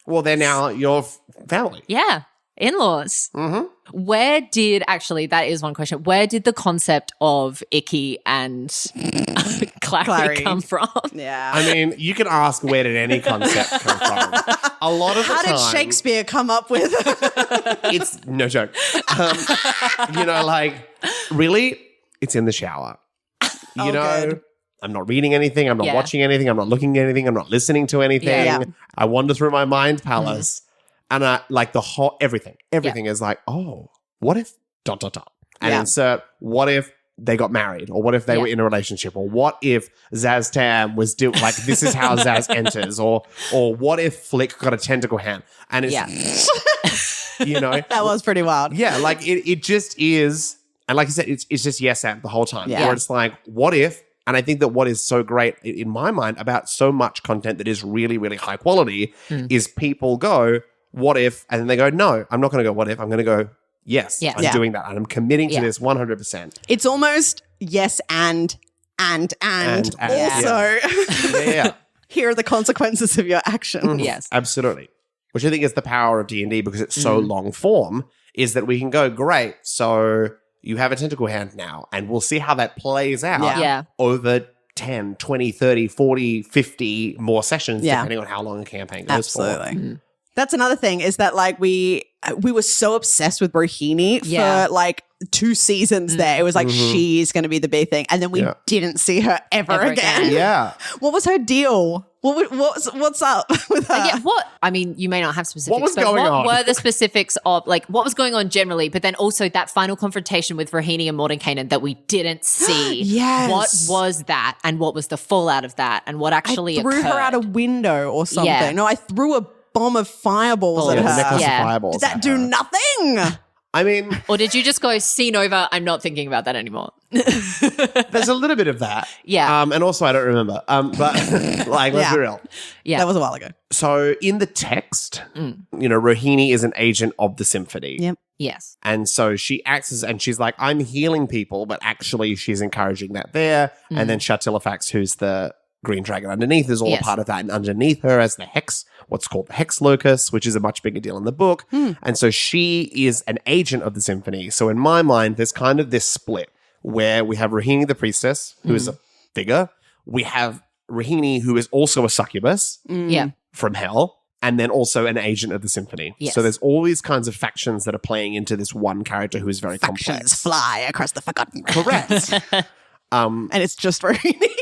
Well, they're now your family. Yeah. In-laws. Mm-hmm. Where did, actually, that is one question. Where did the concept of Icky and Clary come from? Yeah. I mean, you can ask where did any concept come from. A lot of the How time, did Shakespeare come up with it's no joke. Like, really, it's in the shower. You know, good. I'm not reading anything. I'm not watching anything. I'm not looking at anything. I'm not listening to anything. Yeah. I wander through my mind palace. And I like the whole everything. Everything is like, oh, what if ... And insert what if they got married, or what if they were in a relationship, or what if Zaz Tam was like this is how Zaz enters, or what if Flick got a tentacle hand, and it's that was pretty wild. Yeah, like it just is, and like I said, it's just yes and the whole time. Yeah. Where it's like, what if? And I think that what is so great in my mind about so much content that is really, really high quality is people go, what if? And then they go, no, I'm not going to go, what if? I'm going to go, yes, I'm doing that. And I'm committing to this 100%. It's almost yes and also here are the consequences of your actions. Yes. Absolutely. Which I think is the power of D&D, because it's so long form, is that we can go, great, so you have a tentacle hand now, and we'll see how that plays out over 10, 20, 30, 40, 50 more sessions, depending on how long a campaign goes for. That's another thing, is that like we were so obsessed with Rohini for like 2 seasons there. It was like she's going to be the big thing, and then we didn't see her ever again. Yeah. What was her deal? What's up with her? I mean, you may not have specifics. What was going on? What were the specifics of, like, what was going on generally, but then also that final confrontation with Rohini and Mordenkainen that we didn't see. Yes. What was that, and what was the fallout of that, and what actually threw occurred? her out a window or something. Yeah. No, I threw a bomb of fireballs at A her. necklace of fireballs. Did that do nothing? I mean, Or did you just go, scene over, I'm not thinking about that anymore? there's a little bit of that. Yeah. And also, I don't remember. But like, let's be real. Yeah. That was a while ago. So in the text, Rohini is an agent of the symphony. Yep. Yes. And so she acts as, and she's like, I'm healing people, but actually she's encouraging that there. And then Shatilifax, who's the green dragon underneath, is all a part of that. And underneath her as the hex, what's called the hex locus, which is a much bigger deal in the book. And so she is an agent of the symphony. So in my mind, there's kind of this split where we have Rohini the priestess, who is a figure. We have Rohini, who is also a succubus from hell, and then also an agent of the symphony. Yes. So there's all these kinds of factions that are playing into this one character who is very Factions complex. fly across the forgotten. Correct. And it's just Rohini.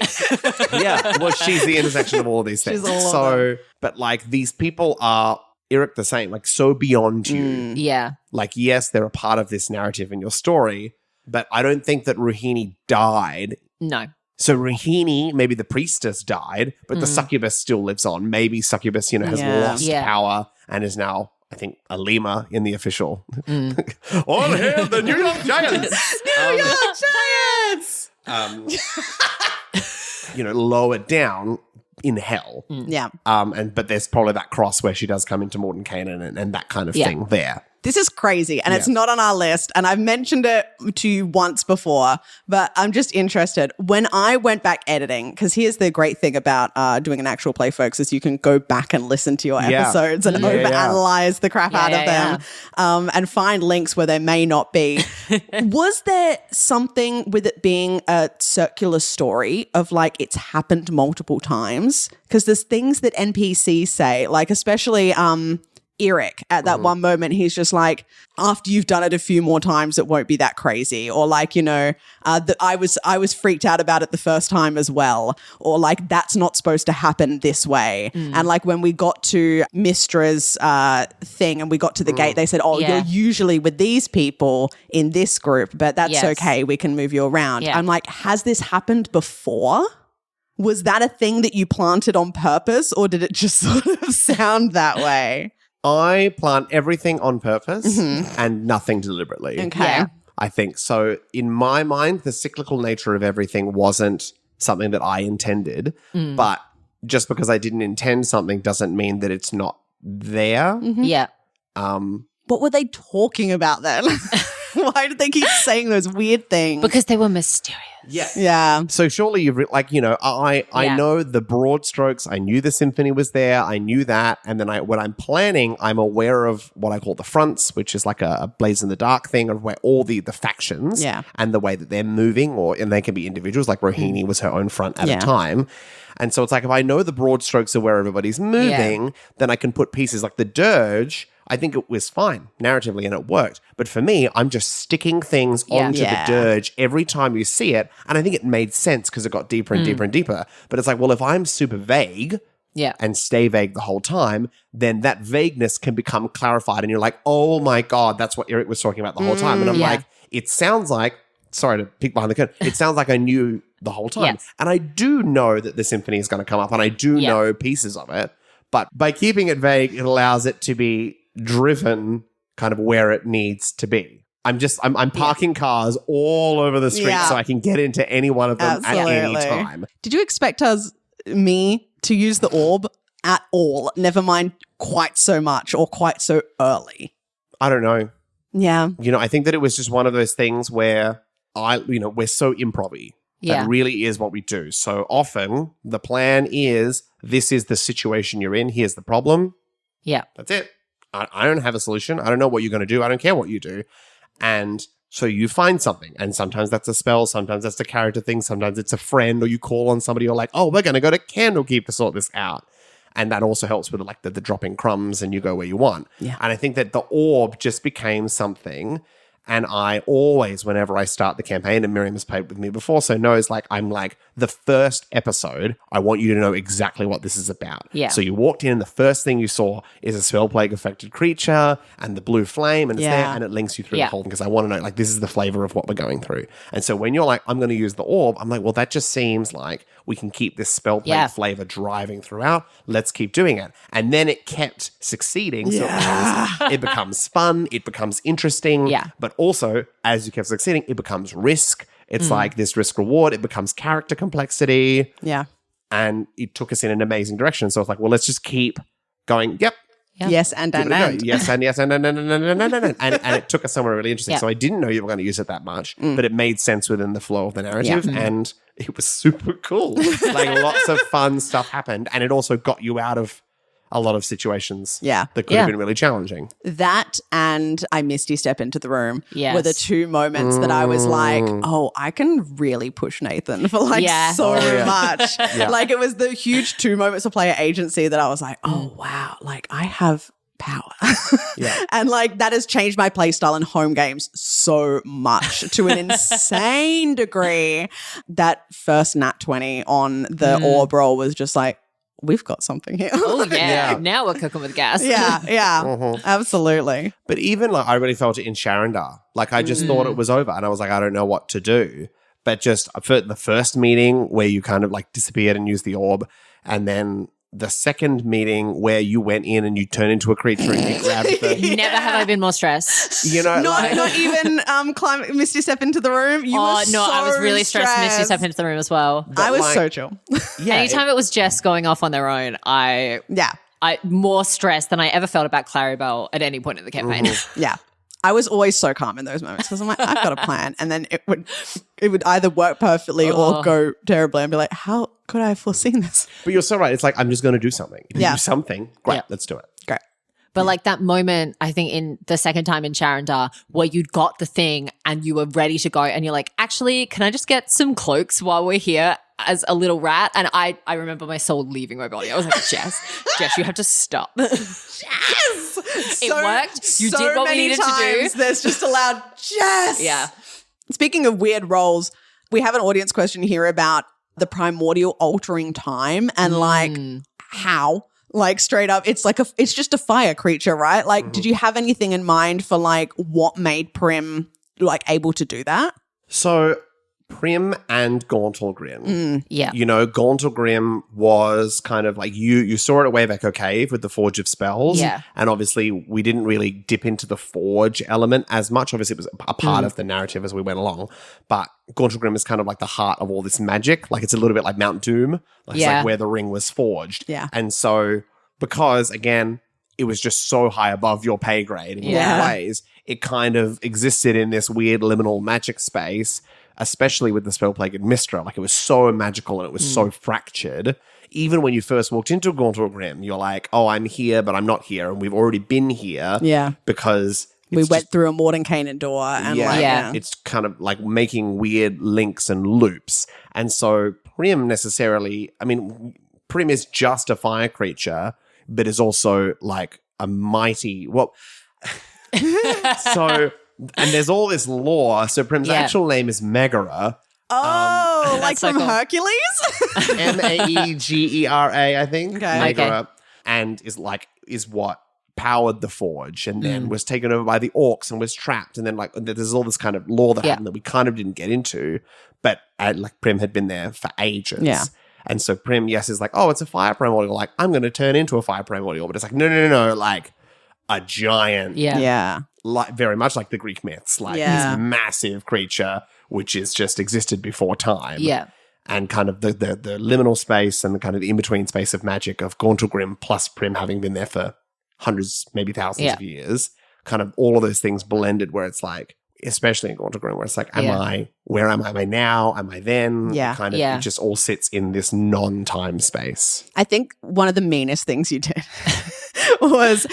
Yeah. Well, she's the intersection of all of these things. She's all of So, but like these people are, Eric the same, like so beyond you. Yeah. Like, yes, they're a part of this narrative in your story, but I don't think that Rohini died. No. So Rohini, maybe the priestess died, but the succubus still lives on. Maybe succubus, has lost power and is now, I think, a lemur in the official. All hail the New York Giants! New York Giants! Lowered down in hell. Yeah. But there's probably that cross where she does come into Mordenkainen and that kind of thing there. This is crazy, and it's not on our list, and I've mentioned it to you once before, but I'm just interested. When I went back editing, because here's the great thing about doing an actual play, folks, is you can go back and listen to your episodes and overanalyze the crap out of them and find links where there may not be. Was there something with it being a circular story of like it's happened multiple times? Because there's things that NPCs say, like especially Eric at that one moment, he's just like, after you've done it a few more times, it won't be that crazy. Or like, you know, I was freaked out about it the first time as well. Or like, that's not supposed to happen this way. And like when we got to Mistra's thing and we got to the gate, they said, you're usually with these people in this group, but that's okay. We can move you around. Yeah. I'm like, has this happened before? Was that a thing that you planted on purpose, or did it just sort of sound that way? I plant everything on purpose and nothing deliberately. Okay. Yeah. I think so. In my mind, the cyclical nature of everything wasn't something that I intended, but just because I didn't intend something doesn't mean that it's not there. Yeah. What were they talking about then? Why did they keep saying those weird things? Because they were mysterious. Yeah. So surely you've I know the broad strokes. I knew the symphony was there. I knew that, and then when I'm planning, I'm aware of what I call the fronts, which is like a blaze in the dark thing of where all the factions and the way that they're moving, and they can be individuals. Like Rohini was her own front at a time. And so it's like if I know the broad strokes of where everybody's moving, then I can put pieces like the dirge. I think it was fine narratively and it worked. But for me, I'm just sticking things onto the dirge every time you see it. And I think it made sense because it got deeper and deeper and deeper. But it's like, well, if I'm super vague and stay vague the whole time, then that vagueness can become clarified. And you're like, oh my God, that's what Eric was talking about the whole time. And I'm like, it sounds like, sorry to peek behind the curtain, it sounds like I knew the whole time. Yes. And I do know that the symphony is going to come up and I do know pieces of it. But by keeping it vague, it allows it to be driven kind of where it needs to be. I'm parking cars all over the street so I can get into any one of them at any time. Did you expect me to use the orb at all? Never mind quite so much or quite so early. I don't know. Yeah. You know, I think that it was just one of those things where we're so improv-y. That really is what we do. So often the plan is, this is the situation you're in. Here's the problem. Yeah. That's it. I don't have a solution. I don't know what you're going to do. I don't care what you do. And so you find something. And sometimes that's a spell. Sometimes that's a character thing. Sometimes it's a friend, or you call on somebody. You're like, oh, we're going to go to Candlekeep to sort this out. And that also helps with like the dropping crumbs and you go where you want. Yeah. And I think that the orb just became something. And I always, whenever I start the campaign, and Miriam has played with me before, so knows, like, I'm like, the first episode, I want you to know exactly what this is about. Yeah. So you walked in and the first thing you saw is a spell plague affected creature and the blue flame, and it's there, and it links you through the whole thing, because I want to know, like, this is the flavor of what we're going through. And so when you're like, I'm going to use the orb, I'm like, well, that just seems like we can keep this spell plague flavor driving throughout. Let's keep doing it. And then it kept succeeding. So it becomes fun. It becomes interesting. Yeah. But also, as you kept succeeding, it becomes risk. It's like this risk reward. It becomes character complexity. Yeah. And it took us in an amazing direction. So it's like, well, let's just keep going. Yep. Yes, and. Yes, and yes, and. And it took us somewhere really interesting. Yeah. So I didn't know you were going to use it that much, but it made sense within the flow of the narrative. And it was super cool. Like lots of fun stuff happened. And it also got you out of a lot of situations that could have been really challenging. That and I Misty Step into the room Yes. were the two moments that I was like, oh, I can really push Nathan for like so much. Like it was the huge 2 moments of player agency that I was like, oh, wow, like I have power. And like that has changed my play style in home games so much to an insane degree. That first nat 20 on the orb roll was just like, we've got something here. Oh, yeah. Now we're cooking with gas. Absolutely. But even like I really felt it in Sharandar. Like I just thought it was over and I was like, I don't know what to do. But just for the first meeting where you kind of like disappeared and used the orb, and then the second meeting where you went in and you turned into a creature and you grabbed the... Never have I been more stressed. You know, not even Misty Step into the room. You were so I was really stressed. Misty Step into the room as well. I was so chill. Anytime it was Jess going off on their own, I I more stressed than I ever felt about Clarabelle at any point in the campaign. Yeah. I was always so calm in those moments because I'm like, I've got a plan. And then it would either work perfectly or go terribly and be like, how could I have foreseen this? But you're so right. It's like, I'm just going to do something. If you do something, great, let's do it. Great. But like that moment, I think in the second time in Sharandar where you'd got the thing and you were ready to go and you're like, actually, can I just get some cloaks while we're here as a little rat? And I remember my soul leaving my body. I was like, Jess, you have to stop. Yes! It worked. You did what we needed to do. There's just a loud Jess. Yeah. Speaking of weird roles, we have an audience question here about the primordial altering time and like how. Like straight up, it's just a fire creature, right? Like, did you have anything in mind for like what made Prim like able to do that? So Prim and Gauntlgrim. Yeah. You know, Gauntlgrim was kind of like you saw it at Wave Echo Cave with the Forge of Spells. Yeah. And obviously we didn't really dip into the Forge element as much. Obviously it was a part of the narrative as we went along. But Gauntlgrim is kind of like the heart of all this magic. Like it's a little bit like Mount Doom. Like, it's like where the ring was forged. Yeah. And so because again, it was just so high above your pay grade in a lot of ways, it kind of existed in this weird liminal magic space, especially with the Spellplagued Mistra. Like it was so magical and it was so fractured. Even when you first walked into Gauntlgrim, you're like, oh, I'm here, but I'm not here. And we've already been here. Yeah. Because we went through a Mordenkainen door and it's kind of like making weird links and loops. And so Prim necessarily, I mean, Prim is just a fire creature, but is also like a mighty, so, and there's all this lore. So Prim's actual name is Megara. Oh, like so from cool. Hercules? Maegera, I think. Okay. Megara. And is what powered the Forge and then was taken over by the orcs and was trapped. And then like there's all this kind of lore that happened that we kind of didn't get into. But like Prim had been there for ages. Yeah. And so Prim, is like, oh, it's a fire primordial. Like, I'm going to turn into a fire primordial. But it's like, no. Like a giant. Yeah. Yeah. Like, very much like the Greek myths. Like this massive creature, which is just existed before time. Yeah. And kind of the liminal space and the kind of the in-between space of magic of Gauntlgrim plus Prim having been there for hundreds, maybe thousands of years. Kind of all of those things blended where it's like, especially in Gauntlgrim, where it's like, where am I now? Am I then? Yeah. Kind of, it just all sits in this non-time space. I think one of the meanest things you did was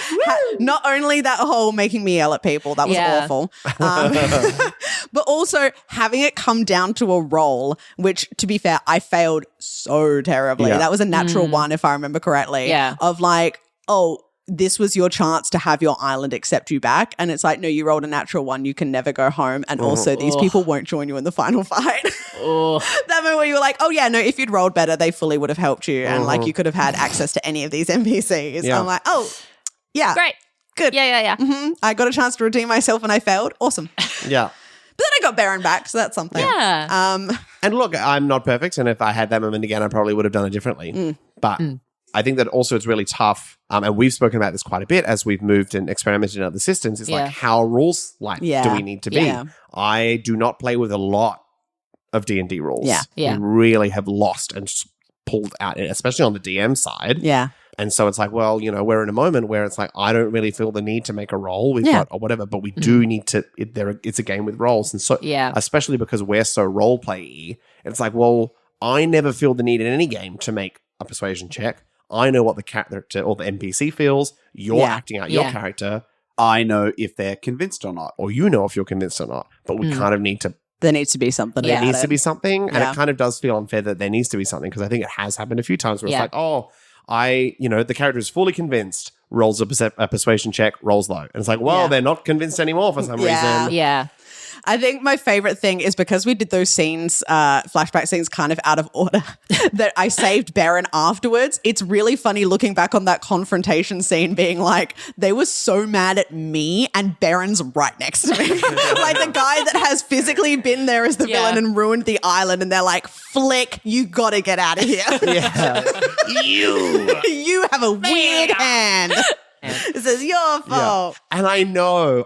not only that whole making me yell at people, that was awful, but also having it come down to a roll, which, to be fair, I failed so terribly. Yeah. That was a natural one, if I remember correctly, of like, oh, this was your chance to have your island accept you back. And it's like, no, you rolled a natural one. You can never go home. And also these people won't join you in the final fight. That moment where you were like, oh yeah, no, if you'd rolled better, they fully would have helped you. And like you could have had access to any of these NPCs. Yeah. I'm like, oh, yeah. Great. Good. Yeah. I got a chance to redeem myself and I failed. Awesome. Yeah. But then I got Baron back, so that's something. Yeah. And look, I'm not perfect. And if I had that moment again, I probably would have done it differently. But I think that also it's really tough, and we've spoken about this quite a bit as we've moved and experimented in other systems, is like how rules do we need to be? Yeah. I do not play with a lot of D&D rules. Yeah. We really have lost and pulled out, especially on the DM side. Yeah. And so it's like, well, you know, we're in a moment where it's like, I don't really feel the need to make a roll. We've got or whatever, but we do need to, it's a game with rolls. And so, especially because we're so role play-y, it's like, well, I never feel the need in any game to make a persuasion check. I know what the character or the NPC feels. You're acting out your character. I know if they're convinced or not. Or you know if you're convinced or not. But we kind of need to. There needs to be something. There needs to be something. And it kind of does feel unfair that there needs to be something, because I think it has happened a few times where it's like, oh, the character is fully convinced, rolls a persuasion check, rolls low. And it's like, well, they're not convinced anymore for some reason. Yeah. I think my favorite thing is because we did those scenes, flashback scenes kind of out of order, that I saved Baron afterwards. It's really funny looking back on that confrontation scene being like, they were so mad at me and Baron's right next to me. Like the guy that has physically been there as the villain and ruined the island, and they're like, Flick, you gotta get out of here. Yeah. You have a weird hand. This is your fault. Yeah. And I know,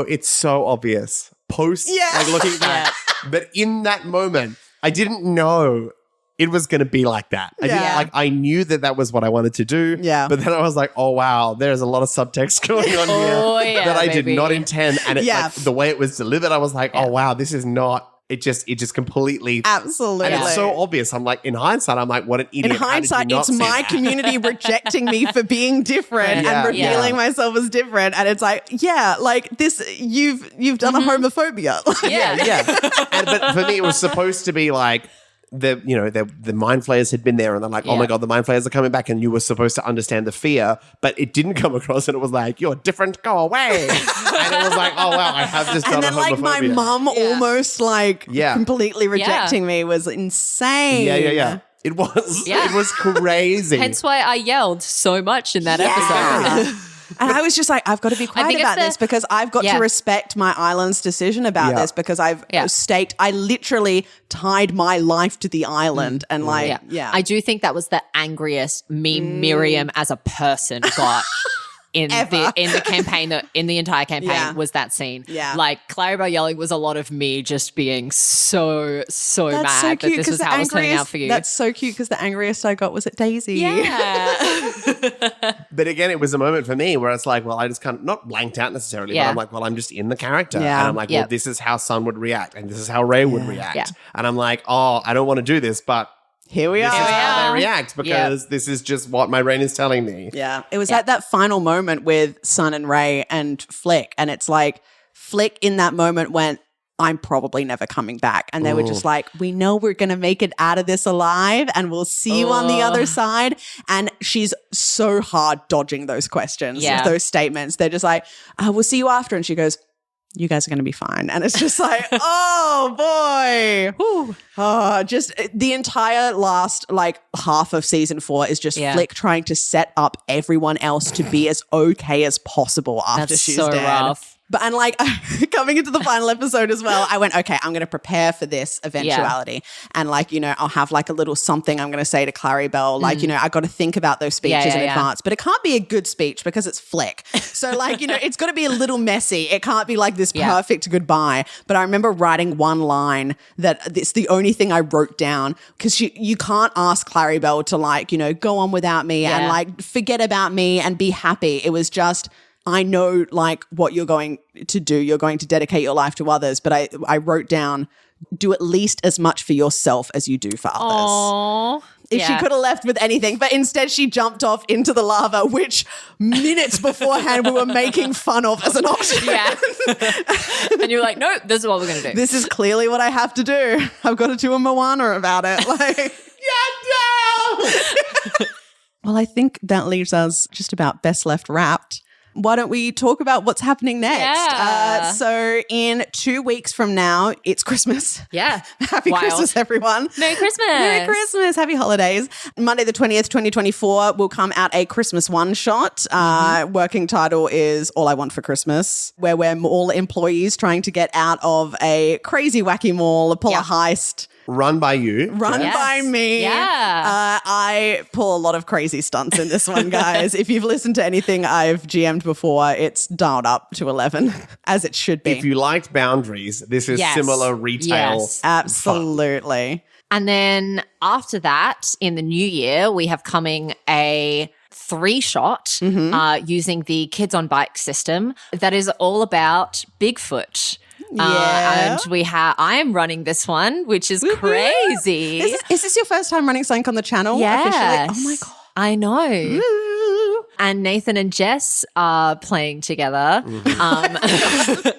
it's so obvious. Like looking back. But in that moment, I didn't know it was going to be like that. I knew that was what I wanted to do. Yeah. But then I was like, oh, wow, there's a lot of subtext going on here that I did not intend. And the way it was delivered, I was like, oh, wow, this is not. It just completely. Absolutely. And it's so obvious. I'm like, in hindsight, I'm like, what an idiot. In hindsight, it's my community rejecting me for being different and revealing myself as different. And it's like, this, you've done a homophobia. But for me, it was supposed to be like, the mind flayers had been there and they're like, oh my God, the mind flayers are coming back, and you were supposed to understand the fear, but it didn't come across, and it was like, you're different, go away. And it was like, oh wow, I have just done a homophobia. And then like my mum almost completely rejecting me was insane. Yeah. It was crazy. Hence why I yelled so much in that episode. And I was just like, I've got to be quiet about this because I've got to respect my island's decision about this, because I've staked, I literally tied my life to the island and I do think that was the angriest Miriam as a person got. In the campaign, in the entire campaign was that scene. Yeah. Like Clarabelle yelling was a lot of me just being so mad that this was how it was turning out for you. That's so cute because the angriest I got was at Daisy. Yeah. But again, it was a moment for me where it's like, well, I just kind of not blanked out necessarily, but I'm like, well, I'm just in the character. Yeah. And I'm like, well, this is how Sun would react and this is how Ray would react. Yeah. And I'm like, oh, I don't want to do this, but here we are. This is how they react because this is just what my brain is telling me. Yeah. It was at that final moment with Sun and Ray and Flick. And it's like Flick in that moment went, I'm probably never coming back. And they were just like, we know we're going to make it out of this alive and we'll see you on the other side. And she's so hard dodging those questions, those statements. They're just like, we'll see you after. And she goes, you guys are going to be fine. And it's just like, oh boy. Whew. Oh, just the entire last half of season 4 is just Flick trying to set up everyone else to be as okay as possible after she's so dead. Rough. But coming into the final episode as well, I went, okay, I'm going to prepare for this eventuality. Yeah. And I'll have a little something I'm going to say to Clarabelle. I got to think about those speeches in advance. But it can't be a good speech because it's Flick. So it's got to be a little messy. It can't be this perfect goodbye. But I remember writing one line that it's the only thing I wrote down because you can't ask Clarabelle to go on without me and forget about me and be happy. It was just, I know what you're going to do. You're going to dedicate your life to others. But I wrote down, do at least as much for yourself as you do for others. Aww. If she could have left with anything. But instead she jumped off into the lava, which minutes beforehand we were making fun of as an option. Yeah. And you're like, no, this is what we're going to do. This is clearly what I have to do. I've got to do a Moana about it. Well, I think that leaves us just about best left wrapped. Why don't we talk about what's happening next? Yeah. So in 2 weeks from now, it's Christmas. Yeah. Happy Christmas, everyone. Merry Christmas. Merry Christmas. Happy holidays. Monday the 20th, 2024 will come out a Christmas one-shot. Working title is All I Want for Christmas, where we're mall employees trying to get out of a crazy wacky mall, pull a heist. Run by you. Run by me. Yeah. I pull a lot of crazy stunts in this one, guys. If you've listened to anything I've GM'd before, it's dialed up to 11, as it should be. If you liked Boundaries, this is similar retail. Yes, absolutely. And then after that, in the new year, we have coming a 3-shot using the Kids on Bike system that is all about Bigfoot. And I am running this one, which is crazy. Is this your first time running something on the channel? Yes. Officially? Oh my God. I know. Woo. And Nathan and Jess are playing together. I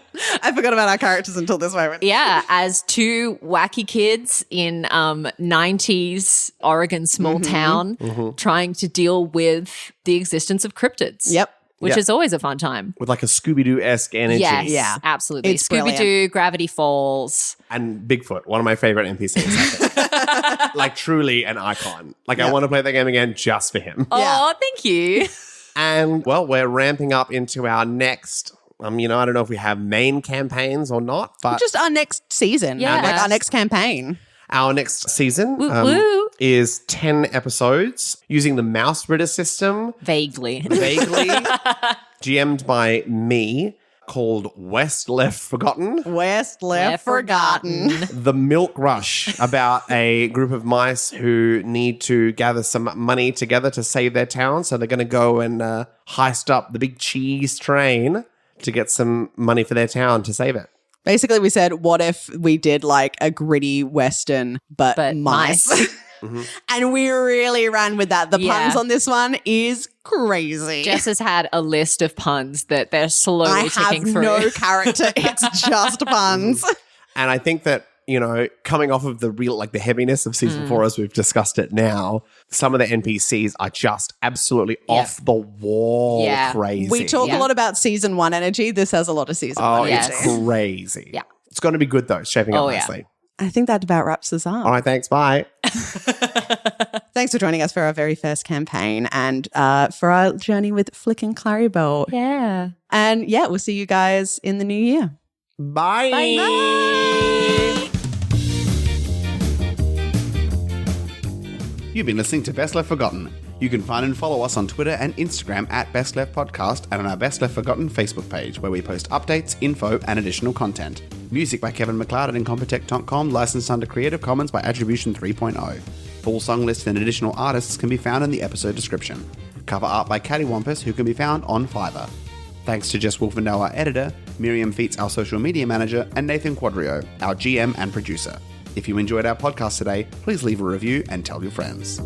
forgot about our characters until this moment. Yeah, as 2 wacky kids in 90s Oregon small town trying to deal with the existence of cryptids. Yep. Which is always a fun time. With a Scooby-Doo-esque energy. Yes, yeah. Absolutely. It's Scooby-Doo, brilliant. Gravity Falls. And Bigfoot, one of my favorite NPCs. I think. Truly an icon. I want to play that game again just for him. Oh, thank you. And, well, we're ramping up into our next... I don't know if we have main campaigns or not, but... Just our next season. Yeah. Our next campaign. Our next season is 10 episodes using the Mausritter system. Vaguely. GM'd by me. called West Left Forgotten. West Left Forgotten. The Milk Rush, about a group of mice who need to gather some money together to save their town. So they're going to go and heist up the big cheese train to get some money for their town to save it. Basically, we said, what if we did like a gritty Western, but mice? And we really ran with that. The puns on this one is crazy. Jess has had a list of puns that they're slowly ticking through. I have no character. It's just puns. And I think that, you know, coming off of the real, like the heaviness of season 4 as we've discussed it now, some of the NPCs are just absolutely off the wall crazy. We talk a lot about season 1 energy. This has a lot of season 1 energy. It's crazy. Yeah. It's going to be good though. It's shaping up nicely. I think that about wraps us up. All right, thanks. Bye. Thanks for joining us for our very first campaign and for our journey with Flick and Claribel. Yeah. And we'll see you guys in the new year. Bye. Bye. You've been listening to Best Left Forgotten. You can find and follow us on Twitter and Instagram at Best Left Podcast and on our Best Left Forgotten Facebook page, where we post updates, info, and additional content. Music by Kevin MacLeod at Incompetech.com, licensed under Creative Commons by Attribution 3.0. Full song list and additional artists can be found in the episode description. Cover art by Cattywampus, who can be found on Fiverr. Thanks to Jess Wolfendow, our editor, Miriam Feats, our social media manager, and Nathan Quadrio, our GM and producer. If you enjoyed our podcast today, please leave a review and tell your friends.